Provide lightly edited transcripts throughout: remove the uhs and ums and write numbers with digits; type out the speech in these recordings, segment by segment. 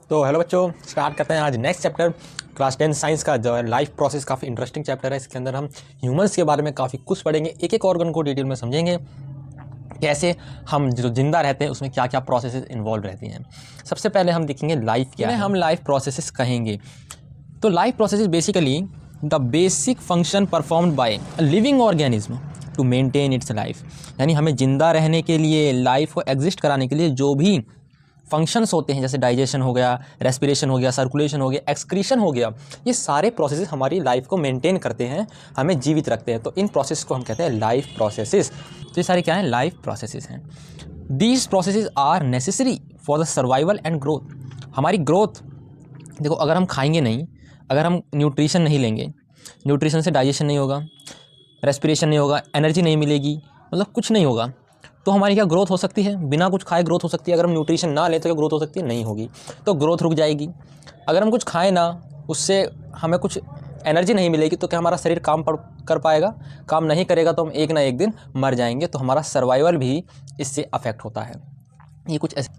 तो हेलो बच्चों, स्टार्ट करते हैं आज नेक्स्ट चैप्टर क्लास 10 साइंस का जो है लाइफ प्रोसेस। काफ़ी इंटरेस्टिंग चैप्टर है। इसके अंदर हम ह्यूमंस के बारे में काफ़ी कुछ पढ़ेंगे। एक एक ऑर्गन को डिटेल में समझेंगे। कैसे हम जो जिंदा रहते हैं उसमें क्या क्या प्रोसेसेस इन्वॉल्व रहती हैं। सबसे पहले हम देखेंगे लाइफ क्या है। हम लाइफ प्रोसेसेस कहेंगे तो life process basically the basic function performed by living organism to maintain its life. यानी हमें जिंदा रहने के लिए, लाइफ को एग्जिस्ट कराने के लिए जो भी फंक्शंस होते हैं, जैसे डाइजेशन हो गया, रेस्पिरेशन हो गया, सर्कुलेशन हो गया, एक्सक्रीशन हो गया, ये सारे प्रोसेसेस हमारी लाइफ को मेंटेन करते हैं, हमें जीवित रखते हैं। तो इन प्रोसेस को हम कहते हैं लाइफ प्रोसेसेस। तो ये सारे क्या हैं? लाइफ प्रोसेसेस हैं। These processes are necessary for the survival and growth. हमारी ग्रोथ, देखो, अगर हम खाएंगे नहीं, अगर हम न्यूट्रिशन नहीं लेंगे, न्यूट्रिशन से डाइजेशन नहीं होगा, रेस्पिरेशन नहीं होगा, एनर्जी नहीं मिलेगी, मतलब कुछ नहीं होगा, तो हमारी क्या ग्रोथ हो सकती है? बिना कुछ खाए ग्रोथ हो सकती है? अगर हम न्यूट्रिशन ना लें तो क्या ग्रोथ हो सकती है? नहीं होगी। तो ग्रोथ रुक जाएगी। अगर हम कुछ खाएं ना, उससे हमें कुछ एनर्जी नहीं मिलेगी, तो क्या हमारा शरीर काम कर पाएगा? काम नहीं करेगा तो हम एक ना एक दिन मर जाएंगे। तो हमारा सर्वाइवल भी इससे अफेक्ट होता है। ये कुछ ऐसे,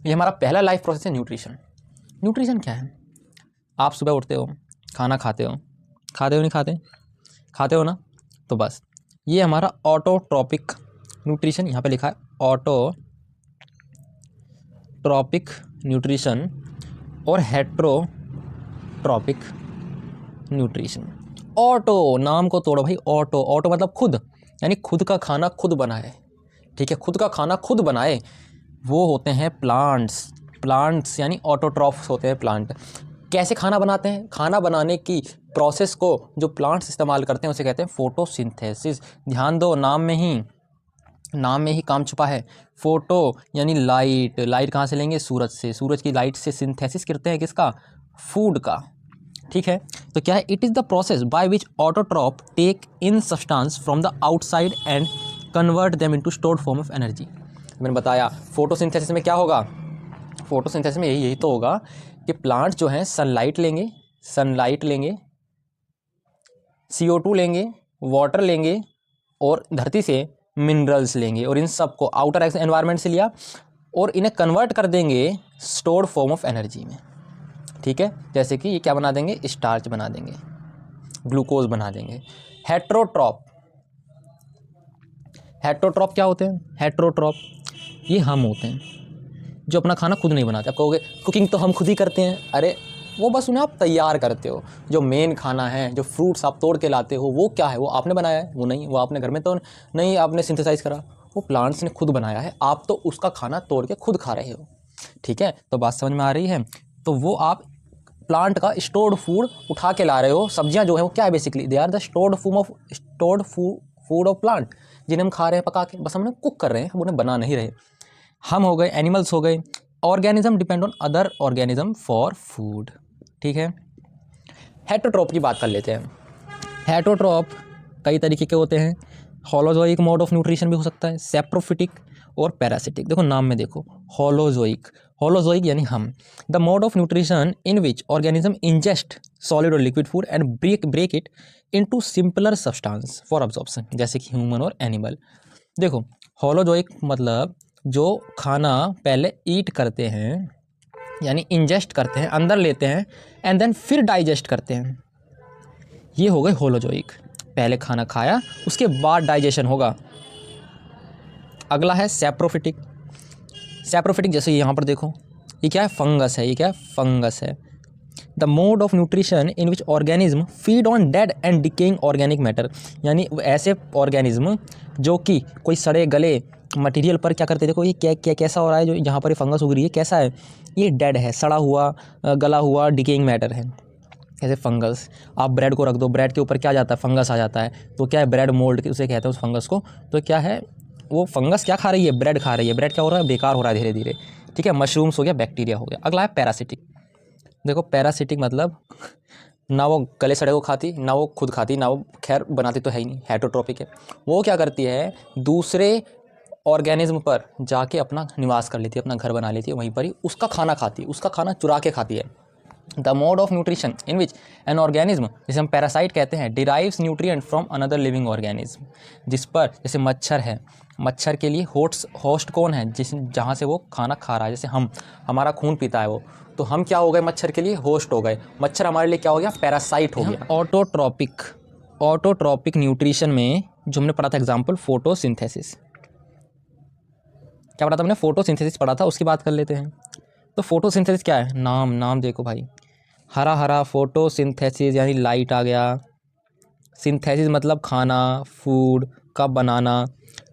ये हमारा पहला लाइफ प्रोसेस है न्यूट्रिशन। न्यूट्रिशन क्या है? आप सुबह उठते हो, खाना खाते हो नहीं खाते? खाते हो ना? तो बस ये हमारा ऑटोट्रॉपिक न्यूट्रिशन, यहाँ पे लिखा है ऑटोट्रॉपिक न्यूट्रिशन और हेट्रोट्रॉपिक न्यूट्रिशन। ऑटो, नाम को तोड़ो भाई। ऑटो मतलब खुद, यानी खुद का खाना खुद बनाए। ठीक है, खुद का खाना खुद बनाए, वो होते हैं प्लांट्स यानी ऑटोट्रॉफ्स होते हैं प्लांट। कैसे खाना बनाते हैं? खाना बनाने की प्रोसेस को जो प्लांट्स इस्तेमाल करते हैं उसे कहते हैं फोटोसिंथेसिस। ध्यान दो, नाम में ही काम छुपा है। फोटो यानी लाइट कहाँ से लेंगे? सूरज से। सूरज की लाइट से सिंथेसिस करते हैं किसका? फूड का। ठीक है, तो क्या है? It is the process by which autotroph take in substance from the outside and convert them into stored form of energy. मैंने बताया फोटोसिंथेसिस में क्या होगा। फोटोसिंथेसिस में यही तो होगा कि प्लांट जो हैं सनलाइट लेंगे, CO2 लेंगे, वाटर लेंगे और धरती से मिनरल्स लेंगे, और इन सब को आउटर एनवायरनमेंट से लिया और इन्हें कन्वर्ट कर देंगे स्टोर्ड फॉर्म ऑफ एनर्जी में। ठीक है, जैसे कि ये क्या बना देंगे? स्टार्च बना देंगे, ग्लूकोज बना देंगे। हेट्रोट्रॉप क्या होते हैं? हेट्रोट्रॉप ये हम होते हैं जो अपना खाना खुद नहीं बनाते। आप कहोगे कुकिंग तो हम खुद ही करते हैं। अरे वो बस उन्हें आप तैयार करते हो। जो मेन खाना है, जो फ्रूट्स आप तोड़ के लाते हो, वो क्या है? वो आपने बनाया है? वो नहीं, वो आपने घर में तो नहीं आपने सिंथेसाइज करा, वो प्लांट्स ने खुद बनाया है। आप तो उसका खाना तोड़ के खुद खा रहे हो। ठीक है, तो बात समझ में आ रही है? तो वो आप प्लांट का स्टोर्ड फूड उठा के ला रहे हो। सब्जियां जो है वो क्या है? Basically they are the stored food of plant, जिन्हें हम खा रहे हैं पका के। बस हम उन्हें कुक कर रहे हैं, हम उन्हें बना नहीं रहे। हम हो गए, एनिमल्स हो गए। Organism depend on other organism for food. ठीक है, हेटरोट्रॉप की बात कर लेते हैं। हेटरोट्रॉप कई तरीके के होते हैं। होलोजोइक मोड ऑफ न्यूट्रिशन भी हो सकता है, सेप्रोफिटिक और पैरासिटिक। देखो नाम में देखो, होलोजोइक यानी हम। The mode of nutrition in which organism ingest solid और liquid food and break it into simpler substance for absorption, जैसे कि ह्यूमन और एनिमल। देखो, होलोजोइक मतलब जो खाना पहले ईट करते हैं, यानी इंजेस्ट करते हैं, अंदर लेते हैं, एंड देन फिर डाइजेस्ट करते हैं, ये हो गए होलोजोइक। पहले खाना खाया, उसके बाद डाइजेशन होगा। अगला है सेप्रोफिटिक। जैसे यहाँ पर देखो, ये क्या है? फंगस है। The mode of nutrition in which organism feed on dead and decaying organic matter, यानी ऐसे ऑर्गेनिज्म जो कि कोई सड़े गले मटेरियल पर क्या करते हैं। देखो ये क्या कैसा हो रहा है? जो यहाँ पर ये फंगस उग रही है, कैसा है? ये डेड है, सड़ा हुआ, गला हुआ, डिकेइंग मैटर है। जैसे फंगस, आप ब्रेड को रख दो, ब्रेड के ऊपर क्या जाता है? फंगस आ जाता है। तो क्या है? ब्रेड मोल्ड उसे कहते हैं उस फंगस को। तो क्या है? वो फंगस क्या खा रही है? ब्रेड खा रही है। ब्रेड क्या हो रहा है? बेकार हो रहा है धीरे धीरे। ठीक है, मशरूम्स हो गया, बैक्टीरिया हो गया। अगला है पैरासिटिक। देखो पैरासिटिक मतलब ना वो गले सड़े को खाती, ना वो खुद खाती, ना वो खैर बनाती तो है ही नहीं, हेटरोट्रॉपिक है। वो क्या करती है? दूसरे ऑर्गेनिज्म पर जाके अपना निवास कर लेती है, अपना घर बना लेती है, वहीं पर ही उसका खाना खाती है, उसका खाना चुरा के खाती है। The mode of nutrition in which an organism, जिसे हम पैरासाइट कहते हैं, derives nutrient from another living organism, जिस पर जैसे मच्छर है, मच्छर के लिए होस्ट कौन है, जहाँ से वो खाना खा रहा है, जैसे हमारा खून पीता है वो, तो हम क्या हो गए मच्छर के लिए, होस्ट हो गए, मच्छर हमारे लिए क्या हो गया, पैरासाइट हो गया। ऑटोट्रॉपिक न्यूट्रिशन में जो हमने पढ़ा था एग्जाम्पल फोटोसिंथेसिस, क्या पढ़ा था हमने, फोटोसिंथेसिस पढ़ा था, उसकी बात कर लेते हैं। तो फोटोसिंथेसिस क्या है, नाम देखो भाई, हरा हरा, फोटोसिंथेसिस यानी लाइट आ गया, सिंथेसिस मतलब खाना, फूड का बनाना,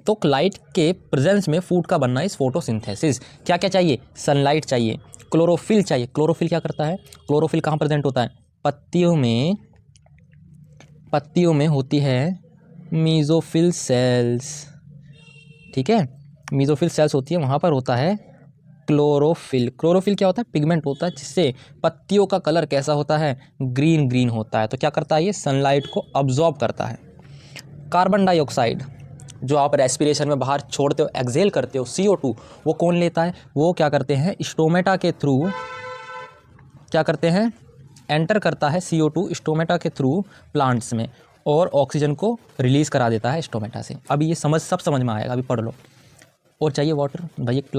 तो लाइट के प्रेजेंस में फूड का बनना इस फोटोसिंथेसिस। क्या क्या चाहिए, सनलाइट चाहिए, क्लोरोफिल चाहिए। क्लोरोफिल क्या करता है, क्लोरोफिल कहाँ प्रेजेंट होता है, पत्तियों में होती है मीजोफिल सेल्स, ठीक है, मीजोफिल सेल्स होती है, वहाँ पर होता है क्लोरोफिल। क्लोरोफिल क्या होता है, पिगमेंट होता है, जिससे पत्तियों का कलर कैसा होता है, ग्रीन होता है। तो क्या करता है, ये सनलाइट को अब्जॉर्ब करता है। कार्बन डाइऑक्साइड जो आप रेस्पिरेशन में बाहर छोड़ते हो, एक्सहेल करते हो, CO2, वो कौन लेता है, वो क्या करते हैं, स्टोमेटा के थ्रू क्या करते हैं, एंटर करता है CO2 स्टोमेटा के थ्रू प्लांट्स में, और ऑक्सीजन को रिलीज़ करा देता है स्टोमेटा से। अभी ये सब समझ में आएगा, अभी पढ़ लो। और चाहिए वाटर, भाई एक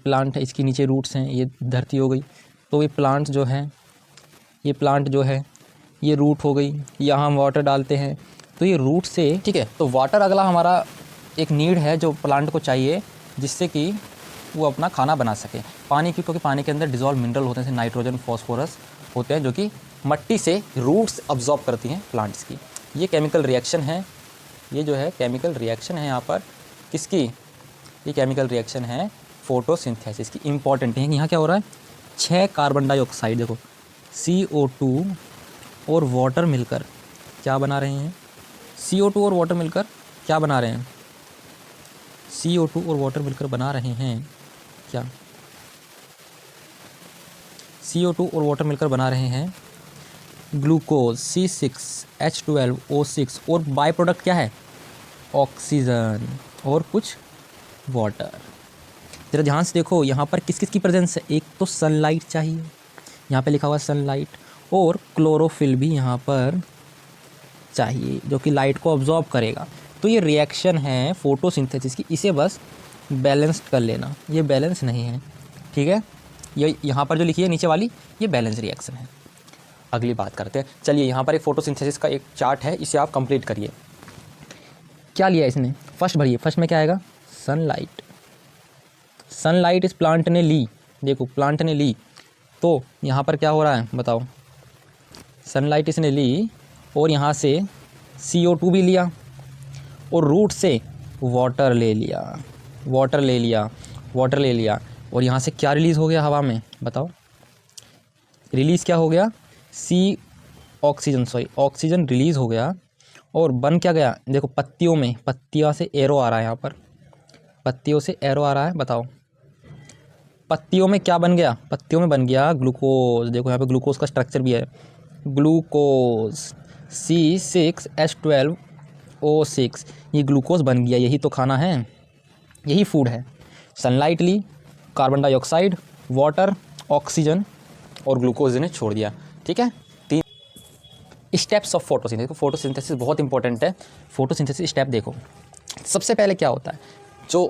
प्लांट है, इसके नीचे रूट्स हैं, ये धरती हो गई, तो ये प्लांट जो है ये रूट हो गई, यहाँ हम वाटर डालते हैं, तो ये रूट से, ठीक है। तो वाटर अगला हमारा एक नीड है जो प्लांट को चाहिए, जिससे कि वो अपना खाना बना सके। पानी की, क्योंकि पानी के अंदर डिजॉल्व मिनरल होते हैं, जैसे नाइट्रोजन, फॉस्फोरस होते हैं, जो कि मट्टी से रूट्स अब्जॉर्ब करती हैं प्लांट्स की। ये केमिकल रिएक्शन है, ये जो है केमिकल रिएक्शन है यहाँ पर किसकी, ये केमिकल रिएक्शन है फोटोसिंथेसिस की। इंपॉर्टेंट है, यहाँ क्या हो रहा है, 6 कार्बन डाइऑक्साइड, देखो CO2 और वाटर मिलकर क्या बना रहे हैं, CO2 और वाटर मिलकर क्या बना रहे हैं, CO2 और वाटर मिलकर बना रहे हैं क्या, CO2 और वाटर मिलकर बना रहे हैं ग्लूकोज C6H12O6, और बाय प्रोडक्ट क्या है, ऑक्सीजन और कुछ वाटर। जरा ध्यान से देखो, यहाँ पर किस किस की प्रेजेंस है, एक तो सनलाइट चाहिए, यहाँ पे लिखा हुआ है सनलाइट, और क्लोरोफिल भी यहाँ पर चाहिए, जो कि लाइट को अब्जॉर्ब करेगा। तो ये रिएक्शन है फोटोसिंथेसिस की, इसे बस बैलेंस्ड कर लेना, ये बैलेंस नहीं है, ठीक है। ये यहाँ पर जो लिखी है नीचे वाली, ये बैलेंस रिएक्शन है। अगली बात करते हैं, चलिए यहाँ पर एक फोटोसिंथेसिस का एक चार्ट है, इसे आप कंप्लीट करिए। क्या लिया इसने, फर्स्ट भरिए, फर्स्ट में क्या आएगा, सनलाइट इस प्लांट ने ली, देखो प्लांट ने ली, तो यहाँ पर क्या हो रहा है बताओ, सनलाइट इसने ली, और यहाँ से CO2 भी लिया, और रूट से वाटर ले लिया, और यहाँ से क्या रिलीज़ हो गया हवा में, बताओ रिलीज़ क्या हो गया, ऑक्सीजन रिलीज़ हो गया, और बन क्या गया, देखो पत्तियों से एरो आ रहा है, यहाँ पर पत्तियों से एरो आ रहा है, बताओ पत्तियों में क्या बन गया, पत्तियों में बन गया ग्लूकोज। देखो यहाँ पे ग्लूकोज का स्ट्रक्चर भी है, ग्लूकोज C6H12O6, ये ग्लूकोज बन गया, यही तो खाना है, यही फूड है। सनलाइट ली, कार्बन डाइऑक्साइड, वाटर, ऑक्सीजन और ग्लूकोज ने छोड़ दिया, ठीक है। 3 स्टेप्स ऑफ फोटोसिंथेसिस। फोटोसिंथेसिस बहुत इंपॉर्टेंट है। फोटोसिंथेसिस स्टेप देखो, सबसे पहले क्या होता है, जो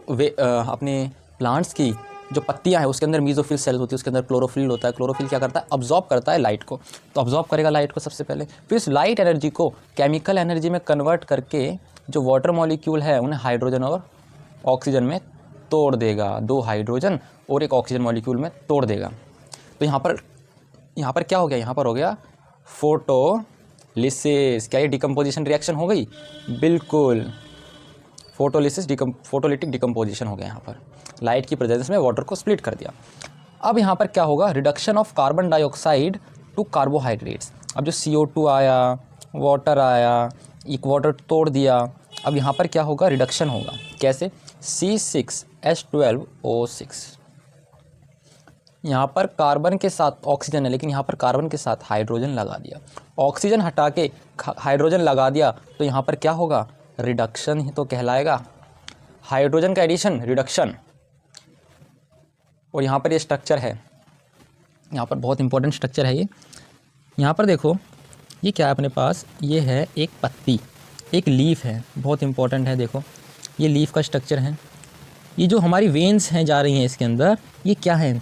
अपने प्लांट्स की जो पत्तियां हैं उसके अंदर मीजोफिल सेल्स होती है, उसके अंदर क्लोरोफिल होता है। क्लोरोफिल क्या करता है, अब्जॉर्ब करता है लाइट को, तो अब्जॉर्ब करेगा लाइट को सबसे पहले, फिर इस लाइट एनर्जी को केमिकल एनर्जी में कन्वर्ट करके जो वाटर मॉलिक्यूल है उन्हें हाइड्रोजन और ऑक्सीजन में तोड़ देगा, 2 हाइड्रोजन और 1 ऑक्सीजन मॉलिक्यूल में तोड़ देगा। तो यहाँ पर क्या हो गया, यहाँ पर हो गया फोटोलिसिस। क्या ये डिकम्पोजिशन रिएक्शन हो गई, बिल्कुल फोटोलिटिक डिकम्पोजिशन हो गया। यहाँ पर लाइट की प्रेजेंस में वाटर को स्प्लिट कर दिया। अब यहाँ पर क्या होगा, reduction of carbon dioxide to carbohydrates. अब जो CO2 आया, वाटर आया, एक वाटर तोड़ दिया, अब यहाँ पर क्या होगा, रिडक्शन होगा। कैसे, C6H12O6, यहाँ पर कार्बन के साथ ऑक्सीजन है, लेकिन यहाँ पर कार्बन के साथ हाइड्रोजन लगा दिया, ऑक्सीजन हटा के हाइड्रोजन लगा दिया, तो यहाँ पर क्या होगा, रिडक्शन ही तो कहलाएगा। हाइड्रोजन का एडिशन, रिडक्शन। और यहाँ पर ये स्ट्रक्चर है, यहाँ पर बहुत इंपॉर्टेंट स्ट्रक्चर है ये। यहाँ पर देखो ये क्या है अपने पास, ये है एक पत्ती, एक लीफ है, बहुत इंपॉर्टेंट है। देखो ये लीफ का स्ट्रक्चर है। ये जो हमारी वेन्स हैं जा रही हैं इसके अंदर, ये क्या है,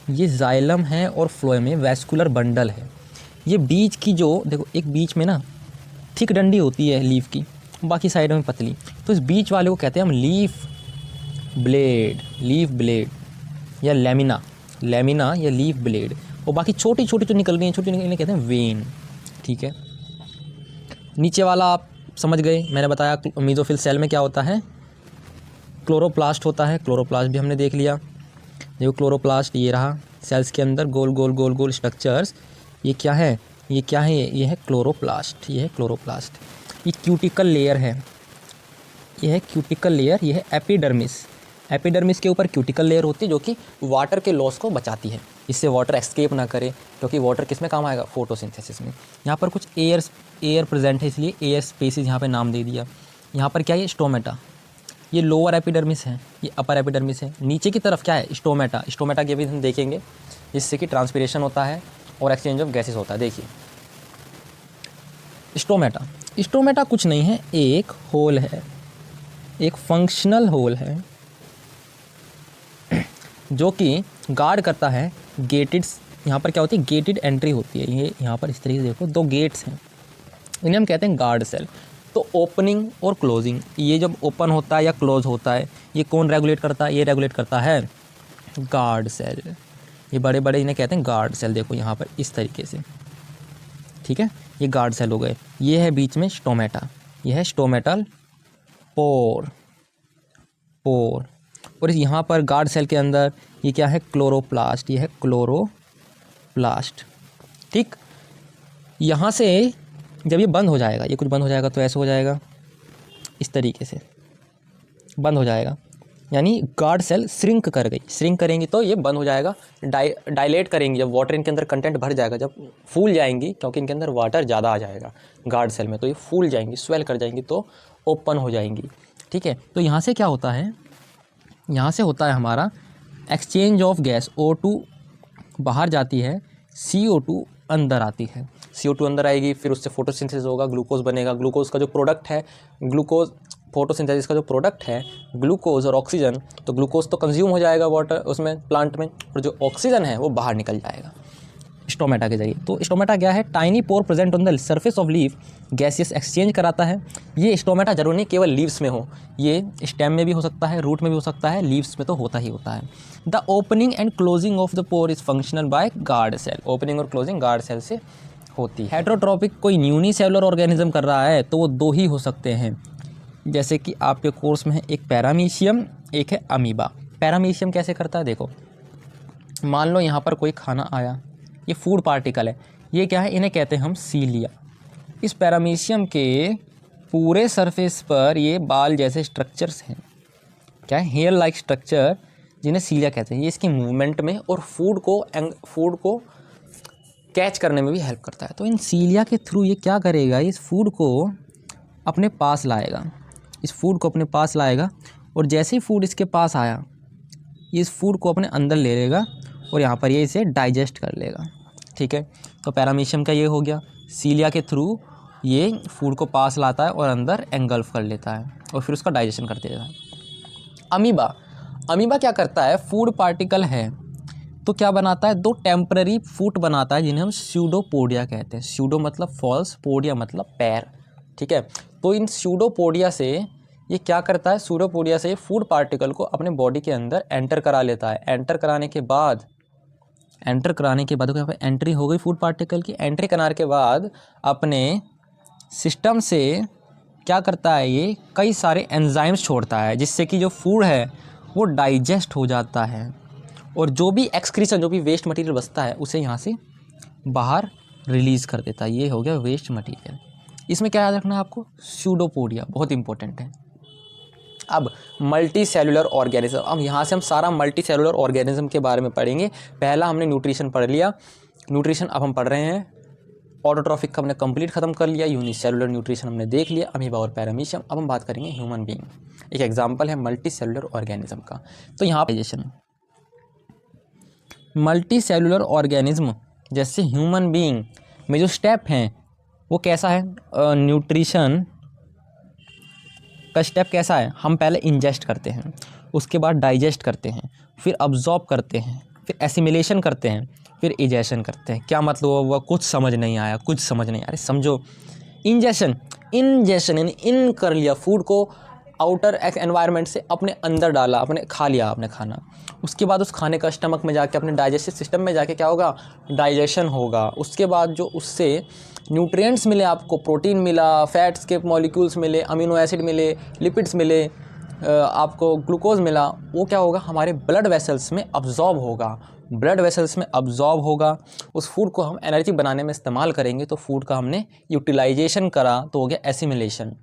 ये जाइलम है और फ्लोएम में वैस्कुलर बंडल है। ये बीच की जो देखो एक बीच में ना थिक डंडी होती है लीफ की, बाकी साइड में पतली, तो इस बीच वाले को कहते हैं हम लीफ ब्लेड या लेमिना या लीफ ब्लेड। और बाकी छोटी छोटी जो निकल रही हैं, छोटी निकलने कहते हैं वेन। ठीक है, नीचे वाला आप समझ गए, मैंने बताया मीजोफिल सेल में क्या होता है, क्लोरोप्लास्ट होता है। क्लोरोप्लास्ट भी हमने देख लिया। देखो क्लोरोप्लास्ट ये रहा, सेल्स के अंदर गोल गोल स्ट्रक्चर्स, ये क्या है, ये है क्लोरोप्लास्ट, ये है क्लोरोप्लास्ट। ये क्यूटिकल लेयर है, ये है क्यूटिकल लेयर, ये है एपिडर्मिस। एपिडर्मिस के ऊपर क्यूटिकल लेयर होती है जो कि वाटर के लॉस को बचाती है, इससे वाटर एस्केप ना करे, क्योंकि वाटर किस में काम आएगा, फोटोसिंथेसिस में। यहाँ पर कुछ एयर प्रेजेंट है, इसलिए एयर स्पेसिस यहाँ पे नाम दे दिया। यहाँ पर क्या है, स्टोमेटा, ये लोअर एपिडर्मिस है, ये अपर एपिडर्मिस है। नीचे की तरफ क्या है, स्टोमेटा की भी हम देखेंगे, जिससे कि ट्रांसपिरेशन होता है और एक्सचेंज ऑफ गैसेस होता है। देखिए स्टोमेटा कुछ नहीं है, एक होल है, एक फंक्शनल होल है जो कि गार्ड करता है गेटेड। यहाँ पर क्या होती है, गेटेड एंट्री होती है। ये यहाँ पर इस तरीके से देखो 2 गेट्स हैं, इन्हें हम कहते हैं गार्ड सेल। तो ओपनिंग और क्लोजिंग, ये जब ओपन होता है या क्लोज होता है, ये कौन रेगुलेट करता है, ये रेगुलेट करता है गार्ड सेल। ये बड़े बड़े इन्हें कहते हैं गार्ड सेल। देखो यहाँ पर इस तरीके से, ठीक है, ये गार्ड सेल हो गए। ये है बीच में स्टोमेटा, ये है स्टोमेटल पोर। और यहाँ पर गार्ड सेल के अंदर ये क्या है, क्लोरोप्लास्ट, ये है क्लोरोप्लास्ट। ठीक, यहाँ से जब ये बंद हो जाएगा, ये कुछ बंद हो जाएगा तो ऐसे हो जाएगा, इस तरीके से बंद हो जाएगा, यानी गार्ड सेल श्रिंक कर गई। श्रिंक करेंगी तो ये बंद हो जाएगा। डायलेट करेंगी जब वाटर इनके अंदर कंटेंट भर जाएगा, जब फूल जाएंगी, क्योंकि इनके अंदर वाटर ज़्यादा आ जाएगा गार्ड सेल में, तो ये फूल जाएंगी, स्वेल कर जाएंगी, तो ओपन हो जाएंगी। ठीक है, तो यहाँ से क्या होता है, यहाँ से होता है हमारा एक्सचेंज ऑफ गैस। O2 बाहर जाती है, CO2 अंदर आती है। CO2 अंदर आएगी, फिर उससे फोटोसिंथेसिस होगा, ग्लूकोज बनेगा। ग्लूकोज का जो प्रोडक्ट है, ग्लूकोज फोटोसिंथेसिस का जो प्रोडक्ट है ग्लूकोज और ऑक्सीजन, तो ग्लूकोज तो कंज्यूम हो जाएगा वाटर उसमें प्लांट में, और जो ऑक्सीजन है वो बाहर निकल जाएगा स्टोमेटा के जरिए। तो स्टोमेटा क्या है, tiny pore present on the surface of leaf, gaseous exchange कराता है। ये स्टोमेटा जरूर नहीं केवल लीव्स में हो, ये स्टेम में भी हो सकता है, रूट में भी हो सकता है, लीव्स में तो होता ही होता है। The opening and closing of the pore is functional by guard cell. Opening और क्लोजिंग गार्ड सेल से होती है। हेटेरोट्रॉपिक कोई यूनिसेलुलर ऑर्गेनिज्म कर रहा है तो वो 2 ही हो सकते हैं, जैसे कि आपके कोर्स में है एक पैरामीशियम, एक है अमीबा। पैरामीशियम कैसे करता है, देखो मान लो यहाँ पर कोई खाना आया, ये फूड पार्टिकल है, ये क्या है, इन्हें कहते हैं हम सीलिया। इस पैरामीशियम के पूरे सरफेस पर ये बाल जैसे स्ट्रक्चर्स हैं, क्या है, हेयर लाइक स्ट्रक्चर, जिन्हें सीलिया कहते हैं। ये इसकी मूवमेंट में और फूड को कैच करने में भी हेल्प करता है। तो इन सीलिया के थ्रू ये क्या करेगा, इस फूड को अपने पास लाएगा, और जैसे ही फूड इसके पास आया, ये इस फूड को अपने अंदर ले लेगा और यहाँ पर ये इसे डाइजेस्ट कर लेगा। ठीक है, तो पैरामीशियम का ये हो गया, सीलिया के थ्रू ये फूड को पास लाता है और अंदर एंगल्फ कर लेता है और फिर उसका डाइजेशन कर देता है। अमीबा क्या करता है, फूड पार्टिकल है तो क्या बनाता है, 2 टेम्पररी फुट बनाता है, जिन्हें हम स्यूडोपोडिया कहते हैं। स्यूडो मतलब फॉल्स, पोडिया मतलब पैर। ठीक है, तो इन स्यूडोपोडिया से ये क्या करता है, स्यूडोपोडिया से फूड पार्टिकल को अपने बॉडी के अंदर एंटर करा लेता है। एंटर कराने के बाद यहाँ पे एंट्री हो गई फूड पार्टिकल की। एंट्री कराने के बाद अपने सिस्टम से क्या करता है, ये कई सारे एंजाइम्स छोड़ता है, जिससे कि जो फूड है वो डाइजेस्ट हो जाता है, और जो भी एक्सक्रीशन, जो भी वेस्ट मटेरियल बचता है, उसे यहाँ से बाहर रिलीज़ कर देता है। ये हो गया वेस्ट मटेरियल। इसमें क्या याद रखना है आपको, स्यूडोपोडिया बहुत इंपॉर्टेंट है। अब मल्टी सेलुलर ऑर्गेनिज्म, अब यहाँ से हम सारा मल्टी सेलुलर ऑर्गेनिज्म के बारे में पढ़ेंगे। पहला हमने न्यूट्रिशन पढ़ लिया, न्यूट्रिशन अब हम पढ़ रहे हैं ऑटोट्रॉफिक का हमने कंप्लीट खत्म कर लिया, यूनिसेलुलर न्यूट्रिशन हमने देख लिया, अमीबा और पैरामीशियम। अब हम बात करेंगे ह्यूमन बीइंग। एक एग्जांपल है मल्टी सेलुलर ऑर्गेनिज्म का। तो यहाँ डाइजेशन, मल्टी सेलुलर ऑर्गेनिज्म जैसे ह्यूमन बीइंग में जो स्टेप हैं वो कैसा है, न्यूट्रिशन का स्टेप कैसा है, हम पहले इंजेस्ट करते हैं, उसके बाद डाइजेस्ट करते हैं, फिर अब्जॉर्ब करते हैं, फिर एसिमिलेशन करते हैं, फिर इजेशन करते हैं। क्या मतलब हुआ, कुछ समझ नहीं आया, कुछ समझ नहीं, अरे समझो। इंजेशन यानी इन कर लिया फूड को, आउटर एनवायरनमेंट से अपने अंदर डाला, अपने खा लिया आपने खाना, उसके बाद उस खाने का स्टमक में जाके अपने डाइजेस्टिव सिस्टम में जाके क्या होगा, डाइजेशन होगा। उसके बाद जो उससे न्यूट्रिएंट्स मिले आपको, प्रोटीन मिला, फैट्स के मॉलिक्यूल्स मिले, अमीनो एसिड मिले, लिपिड्स मिले, आपको ग्लूकोज मिला, वो क्या होगा, हमारे ब्लड वेसल्स में अब्जॉर्ब होगा। ब्लड वेसल्स में अब्जॉर्ब होगा, उस फूड को हम एनर्जी बनाने में इस्तेमाल करेंगे, तो फूड का हमने यूटिलाइजेशन करा तो हो गया एसिमिलेशन।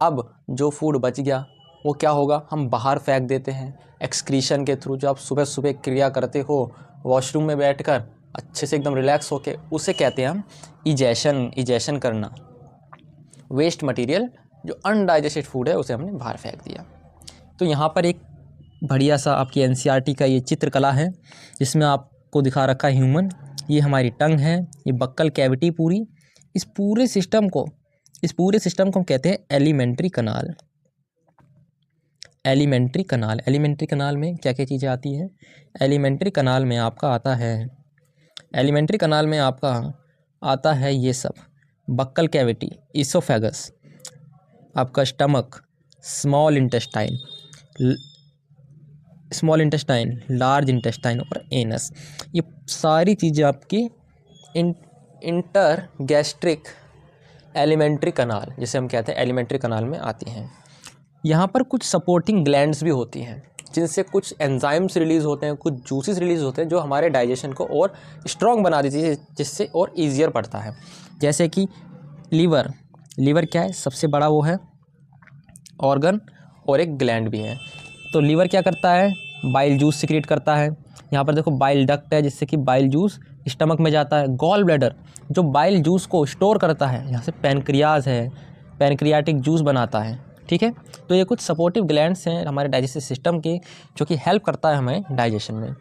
अब जो फूड बच गया वो क्या होगा, हम बाहर फेंक देते हैं एक्सक्रीशन के थ्रू। जो आप सुबह सुबह क्रिया करते हो वॉशरूम में बैठकर अच्छे से एकदम रिलैक्स होके, उसे कहते हैं हम इजेशन करना। वेस्ट मटेरियल जो अनडाइजेस्टेड फूड है उसे हमने बाहर फेंक दिया। तो यहाँ पर एक बढ़िया सा आपकी एनसीईआरटी का ये चित्रकला है जिसमें आपको दिखा रखा है ह्यूमन, ये हमारी टंग है, ये बक्कल कैविटी पूरी, इस पूरे सिस्टम को हम कहते हैं एलिमेंट्री कनाल। एलिमेंट्री कनाल में क्या क्या चीज़ें आती हैं, एलिमेंट्री कनाल में आपका आता है ये सब, बक्कल कैविटी, इसोफेगस, आपका stomach, small intestine, large intestine और एनस। ये सारी चीज़ें आपकी इंटर गैस्ट्रिक एलिमेंट्री कनाल, जिसे हम कहते हैं एलिमेंट्री कनाल में आती हैं। यहाँ पर कुछ सपोर्टिंग ग्लैंड्स भी होती हैं जिनसे कुछ एंजाइम्स रिलीज़ होते हैं, कुछ जूसेस रिलीज़ होते हैं जो हमारे डाइजेशन को और स्ट्रॉन्ग बना देती है, जिससे और ईजियर पड़ता है। जैसे कि लीवर क्या है, सबसे बड़ा वो है ऑर्गन और एक ग्लैंड भी है। तो लीवर क्या करता है, बाइल जूस सिक्रेट करता है। यहाँ पर देखो बाइल डक्ट है जिससे कि बाइल जूस स्टमक में जाता है। गॉल ब्लैडर जो बाइल जूस को स्टोर करता है, यहाँ से पैनक्रियाज है, पैनक्रियाटिक जूस बनाता है। ठीक है, तो ये कुछ सपोर्टिव ग्लैंड्स हैं हमारे डाइजेस्टिव सिस्टम के, जो कि हेल्प करता है हमें डाइजेशन में।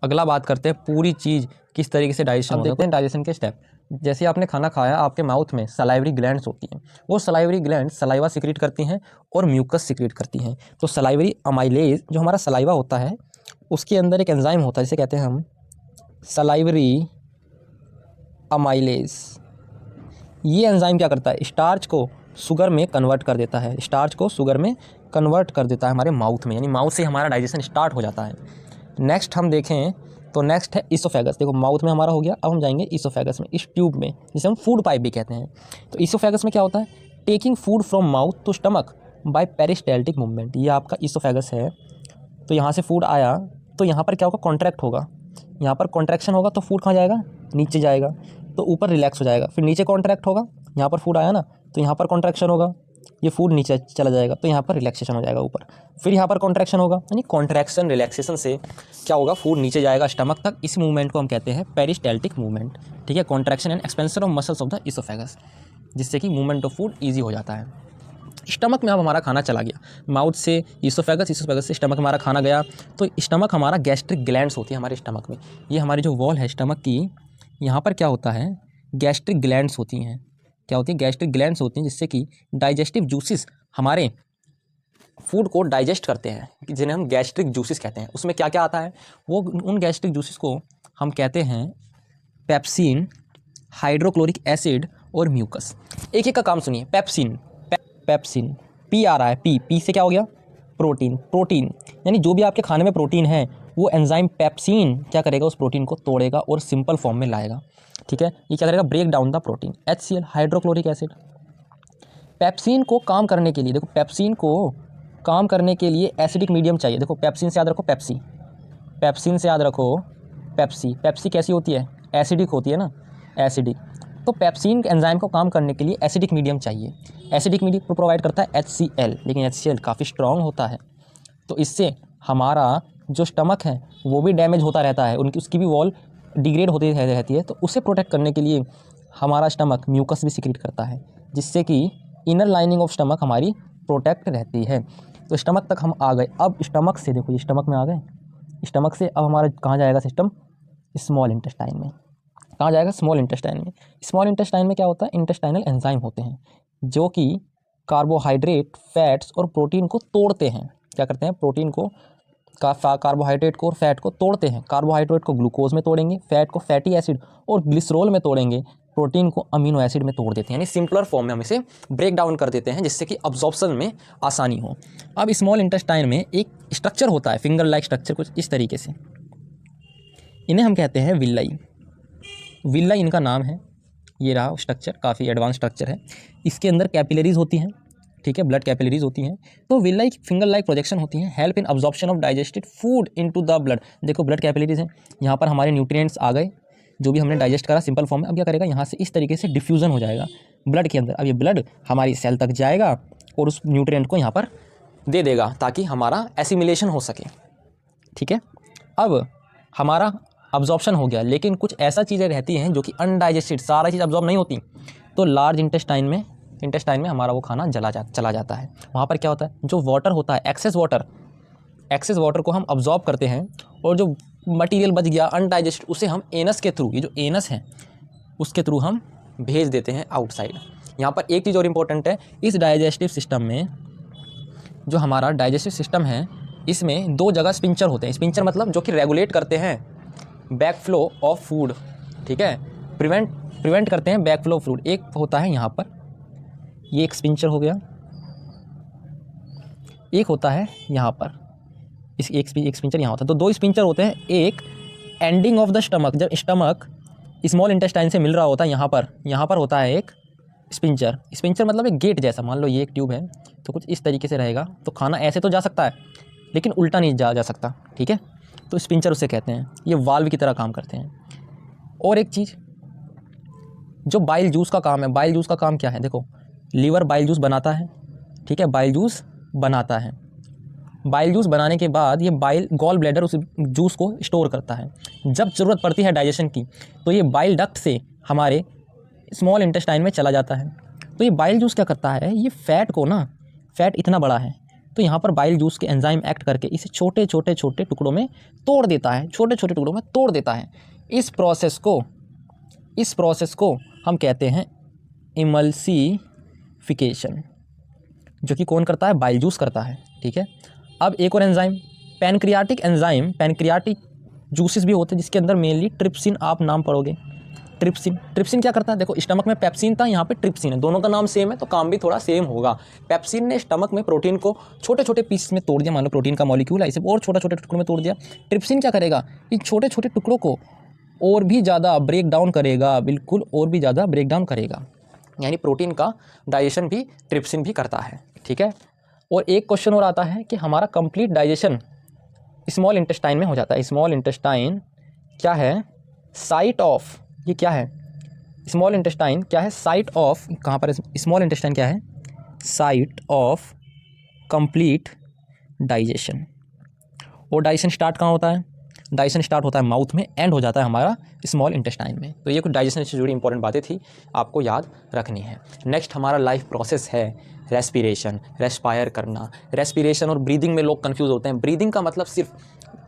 अगला बात करते हैं पूरी चीज़ किस तरीके से डाइजेशन होता है। देखते हैं डाइजेशन के स्टेप। जैसे आपने खाना खाया, आपके माउथ में सलाइवरी ग्लैंड्स होती हैं, वो सलाइवरी ग्लैंड्स सलाइवा सिक्रेट करती हैं और म्यूकस सिक्रेट करती हैं। तो सलाइवरी अमाइलेज जो हमारा सलाइवा होता है, उसके अंदर एक एंजाइम होता है जिसे कहते हैं हम सलाइवरी अमाइलेज। ये एंजाइम क्या करता है, स्टार्च को शुगर में कन्वर्ट कर देता है, हमारे माउथ में, यानी माउथ से हमारा डाइजेशन स्टार्ट हो जाता है। नेक्स्ट हम देखें तो नेक्स्ट है इसोफेगस। देखो माउथ में हमारा हो गया, अब हम जाएंगे इसोफेगस में, इस ट्यूब में, जिसे हम फूड पाइप भी कहते हैं। तो इसोफेगस में क्या होता है, taking food from mouth to stomach by peristaltic movement. ये आपका इसोफेगस है। तो यहाँ से फूड आया तो यहाँ पर क्या होगा, कॉन्ट्रैक्ट होगा, यहाँ पर कॉन्ट्रैक्शन होगा तो फूड कहाँ जाएगा, नीचे जाएगा, तो ऊपर रिलैक्स हो जाएगा। फिर नीचे कॉन्ट्रैक्ट होगा, यहाँ पर फूड आया ना, तो यहाँ पर कॉन्ट्रैक्शन होगा, ये फूड नीचे चला जाएगा, तो यहाँ पर रिलैक्सेशन हो जाएगा ऊपर। फिर यहाँ पर कॉन्ट्रैक्शन होगा, यानी कॉन्ट्रैक्शन रिलैक्सेशन से क्या होगा, फूड नीचे जाएगा स्टमक तक। इस मूवमेंट को हम कहते हैं पेरिस्टाल्टिक मूवमेंट। ठीक है, contraction and expansion of muscles of the oesophagus, जिससे कि मूवमेंट ऑफ फूड ईजी हो जाता है। स्टमक में अब हमारा खाना चला गया, माउथ से इसोफेगस, इसोफेगस से स्टमक हमारा खाना गया, तो स्टमक हमारा गैस्ट्रिक ग्लैंड्स होती है हमारे स्टमक में। ये हमारी जो वॉल है स्टमक की, यहाँ पर क्या होता है, गैस्ट्रिक ग्लैंड्स होती हैं। क्या होती है, गैस्ट्रिक ग्लैंड्स होती हैं, जिससे कि डाइजेस्टिव जूसेस हमारे फूड को डाइजेस्ट करते हैं, जिन्हें हम गैस्ट्रिक जूसेस कहते हैं। उसमें क्या क्या आता है, वो उन गैस्ट्रिक जूसेस को हम कहते हैं पेप्सिन, हाइड्रोक्लोरिक एसिड और म्यूकस। एक एक का काम सुनिए। पेप्सिन, पी आ रहा है, पी से क्या हो गया, प्रोटीन, यानी जो भी आपके खाने में प्रोटीन है वो एंजाइम पेप्सिन क्या करेगा, उस प्रोटीन को तोड़ेगा और सिंपल फॉर्म में लाएगा। ठीक है, ये क्या करेगा, break down the protein. HCl, hydrochloric acid. Pepsin को काम करने के लिए, देखो पेप्सिन को काम करने के लिए एसिडिक मीडियम चाहिए। देखो पेप्सिन से याद रखो पेप्सी, पेप्सी कैसी होती है, एसिडिक होती है ना, एसिडिक। तो पेप्सिन एंजाइम को काम करने के लिए एसिडिक मीडियम चाहिए। एसिडिक मीडियम प्रोवाइड करता है HCl, लेकिन HCl काफ़ी स्ट्रॉन्ग होता है, तो इससे हमारा जो स्टमक है वो भी डैमेज होता रहता है, उसकी भी वॉल डिग्रेड होती रहती है। तो उसे प्रोटेक्ट करने के लिए हमारा स्टमक म्यूकस भी सिक्रेट करता है, जिससे कि इनर लाइनिंग ऑफ स्टमक हमारी प्रोटेक्ट रहती है। तो स्टमक तक हम आ गए। अब स्टमक से देखो, ये स्टमक में आ गए, स्टमक से अब हमारा कहाँ जाएगा सिस्टम, स्मॉल इंटेस्टाइन में। कहाँ जाएगा? स्मॉल इंटेस्टाइन में। स्मॉल इंटेस्टाइन में क्या होता है? इंटेस्टाइनल एंजाइम होते हैं जो कि कार्बोहाइड्रेट, फैट्स और प्रोटीन को तोड़ते हैं। क्या करते हैं? प्रोटीन को, कार्बोहाइड्रेट को और फैट को तोड़ते हैं। कार्बोहाइड्रेट को ग्लूकोज में तोड़ेंगे, फैट को फैटी एसिड और ग्लिसरॉल में तोड़ेंगे, प्रोटीन को अमीनो एसिड में तोड़ देते हैं, यानी सिंपलर फॉर्म में हम इसे ब्रेक डाउन कर देते हैं जिससे कि अब्जॉर्प्शन में आसानी हो। अब स्मॉल इंटेस्टाइन में एक स्ट्रक्चर होता है, फिंगर लाइक स्ट्रक्चर, कुछ इस तरीके से। इन्हें हम कहते हैं विल्लाई। विल्लाई इनका नाम है। ये रहा स्ट्रक्चर, काफ़ी एडवांस स्ट्रक्चर है। इसके अंदर कैपिलरीज होती हैं, ठीक है, ब्लड कैपिलरीज होती हैं। तो विल्लाई फिंगर लाइक प्रोजेक्शन होती हैं, help in absorption of digested food into the blood. देखो ब्लड कैपिलरीज हैं, यहाँ पर हमारे न्यूट्रिएंट्स आ गए जो भी हमने डाइजेस्ट करा सिंपल फॉर्म में। अब क्या करेगा? यहाँ से इस तरीके से डिफ्यूज़न हो जाएगा ब्लड के अंदर। अब ये ब्लड हमारी सेल तक जाएगा और उस न्यूट्रिएंट को यहाँ पर दे देगा ताकि हमारा एसिमिलेशन हो सके, ठीक है। अब हमारा अब्जॉर्प्शन हो गया, लेकिन कुछ ऐसा चीज़ें रहती हैं जो कि अनडाइजेस्टेड, सारा चीज़ अब्जॉर्ब नहीं होती, तो लार्ज इंटेस्टाइन में हमारा वो खाना चला जाता है। वहाँ पर क्या होता है? जो वाटर होता है, एक्सेस वाटर को हम अब्जॉर्ब करते हैं और जो मटेरियल बच गया अनडाइजेस्टेड उसे हम एनस के थ्रू, ये जो एनस है उसके थ्रू हम भेज देते हैं आउटसाइड। यहाँ पर एक चीज़ और इम्पोर्टेंट है, इस डाइजेस्टिव सिस्टम में, जो हमारा डाइजेस्टिव सिस्टम है, इसमें 2 जगह स्पिंचर होते हैं। स्पिंचर मतलब जो कि रेगुलेट करते हैं बैक फ्लो ऑफ फूड, ठीक है, प्रिवेंट करते हैं बैक फ्लो ऑफ फूड। एक होता है यहाँ पर, ये एक स्पिंचर हो गया, एक होता है यहाँ पर, इस एक स्पिंचर यहाँ होता है। तो 2 स्पिंचर होते हैं, एक एंडिंग ऑफ द स्टमक, जब स्टमक स्मॉल इंटेस्टाइन से मिल रहा होता है, यहाँ पर होता है एक स्पिंचर मतलब एक गेट जैसा। मान लो ये एक ट्यूब है तो कुछ इस तरीके से रहेगा, तो खाना ऐसे तो जा सकता है लेकिन उल्टा नहीं जा सकता, ठीक है, तो स्पिंचर उसे कहते हैं। ये वाल्व की तरह काम करते हैं। और एक चीज़ जो बाइल जूस का काम है, बाइल जूस का काम क्या है? देखो, लीवर बाइल जूस बनाता है, ठीक है, बाइल जूस बनाता है। बाइल जूस बनाने के बाद ये गॉल ब्लैडर उस जूस को स्टोर करता है। जब ज़रूरत पड़ती है डाइजेशन की तो ये बाइल डक्ट से हमारे स्मॉल इंटेस्टाइन में चला जाता है। तो ये बाइल जूस क्या करता है? ये फैट इतना बड़ा है तो यहाँ पर बाइल जूस के एंजाइम एक्ट करके इसे छोटे छोटे टुकड़ों में तोड़ देता है, इस प्रोसेस को हम कहते हैं इमल्सिफिकेशन, जो कि कौन करता है? बाइल जूस करता है, ठीक है। अब एक और एंजाइम, पैनक्रियाटिक जूसेस भी होते हैं जिसके अंदर मेनली ट्रिप्सिन, आप नाम पढ़ोगे। ट्रिप्सिन क्या करता है? देखो, स्टमक में पेप्सिन था, यहाँ पे ट्रिप्सिन है, दोनों का नाम सेम है तो काम भी थोड़ा सेम होगा। पेप्सिन ने स्टमक में प्रोटीन को छोटे छोटे पीस में तोड़ दिया, मान लो प्रोटीन का मॉलिक्यूल है, इसे और छोटे छोटे टुकड़ों में तोड़ दिया। ट्रिप्सिन क्या करेगा? इन छोटे छोटे टुकड़ों को और भी ज़्यादा ब्रेक डाउन करेगा, बिल्कुल और भी ज़्यादा ब्रेक डाउन करेगा, यानी प्रोटीन का डाइजेशन भी ट्रिप्सिन भी करता है, ठीक है। और एक क्वेश्चन और आता है कि हमारा कंप्लीट डाइजेशन स्मॉल इंटेस्टाइन में हो जाता है। स्मॉल इंटेस्टाइन क्या है? साइट ऑफ, ये क्या है? स्मॉल इंटेस्टाइन क्या है? साइट ऑफ, कहाँ पर स्मॉल इंटेस्टाइन क्या है? Site of complete digestion. और डाइजेशन स्टार्ट कहाँ होता है? डाइजेशन स्टार्ट होता है माउथ में, एंड हो जाता है हमारा स्मॉल इंटेस्टाइन में। तो ये कुछ डाइजेशन से जुड़ी इंपॉर्टेंट बातें थी, आपको याद रखनी है। नेक्स्ट हमारा लाइफ प्रोसेस है रेस्पिरेशन, रेस्पायर करना। रेस्पिरेशन और ब्रीदिंग में लोग कंफ्यूज होते हैं। ब्रीदिंग का मतलब सिर्फ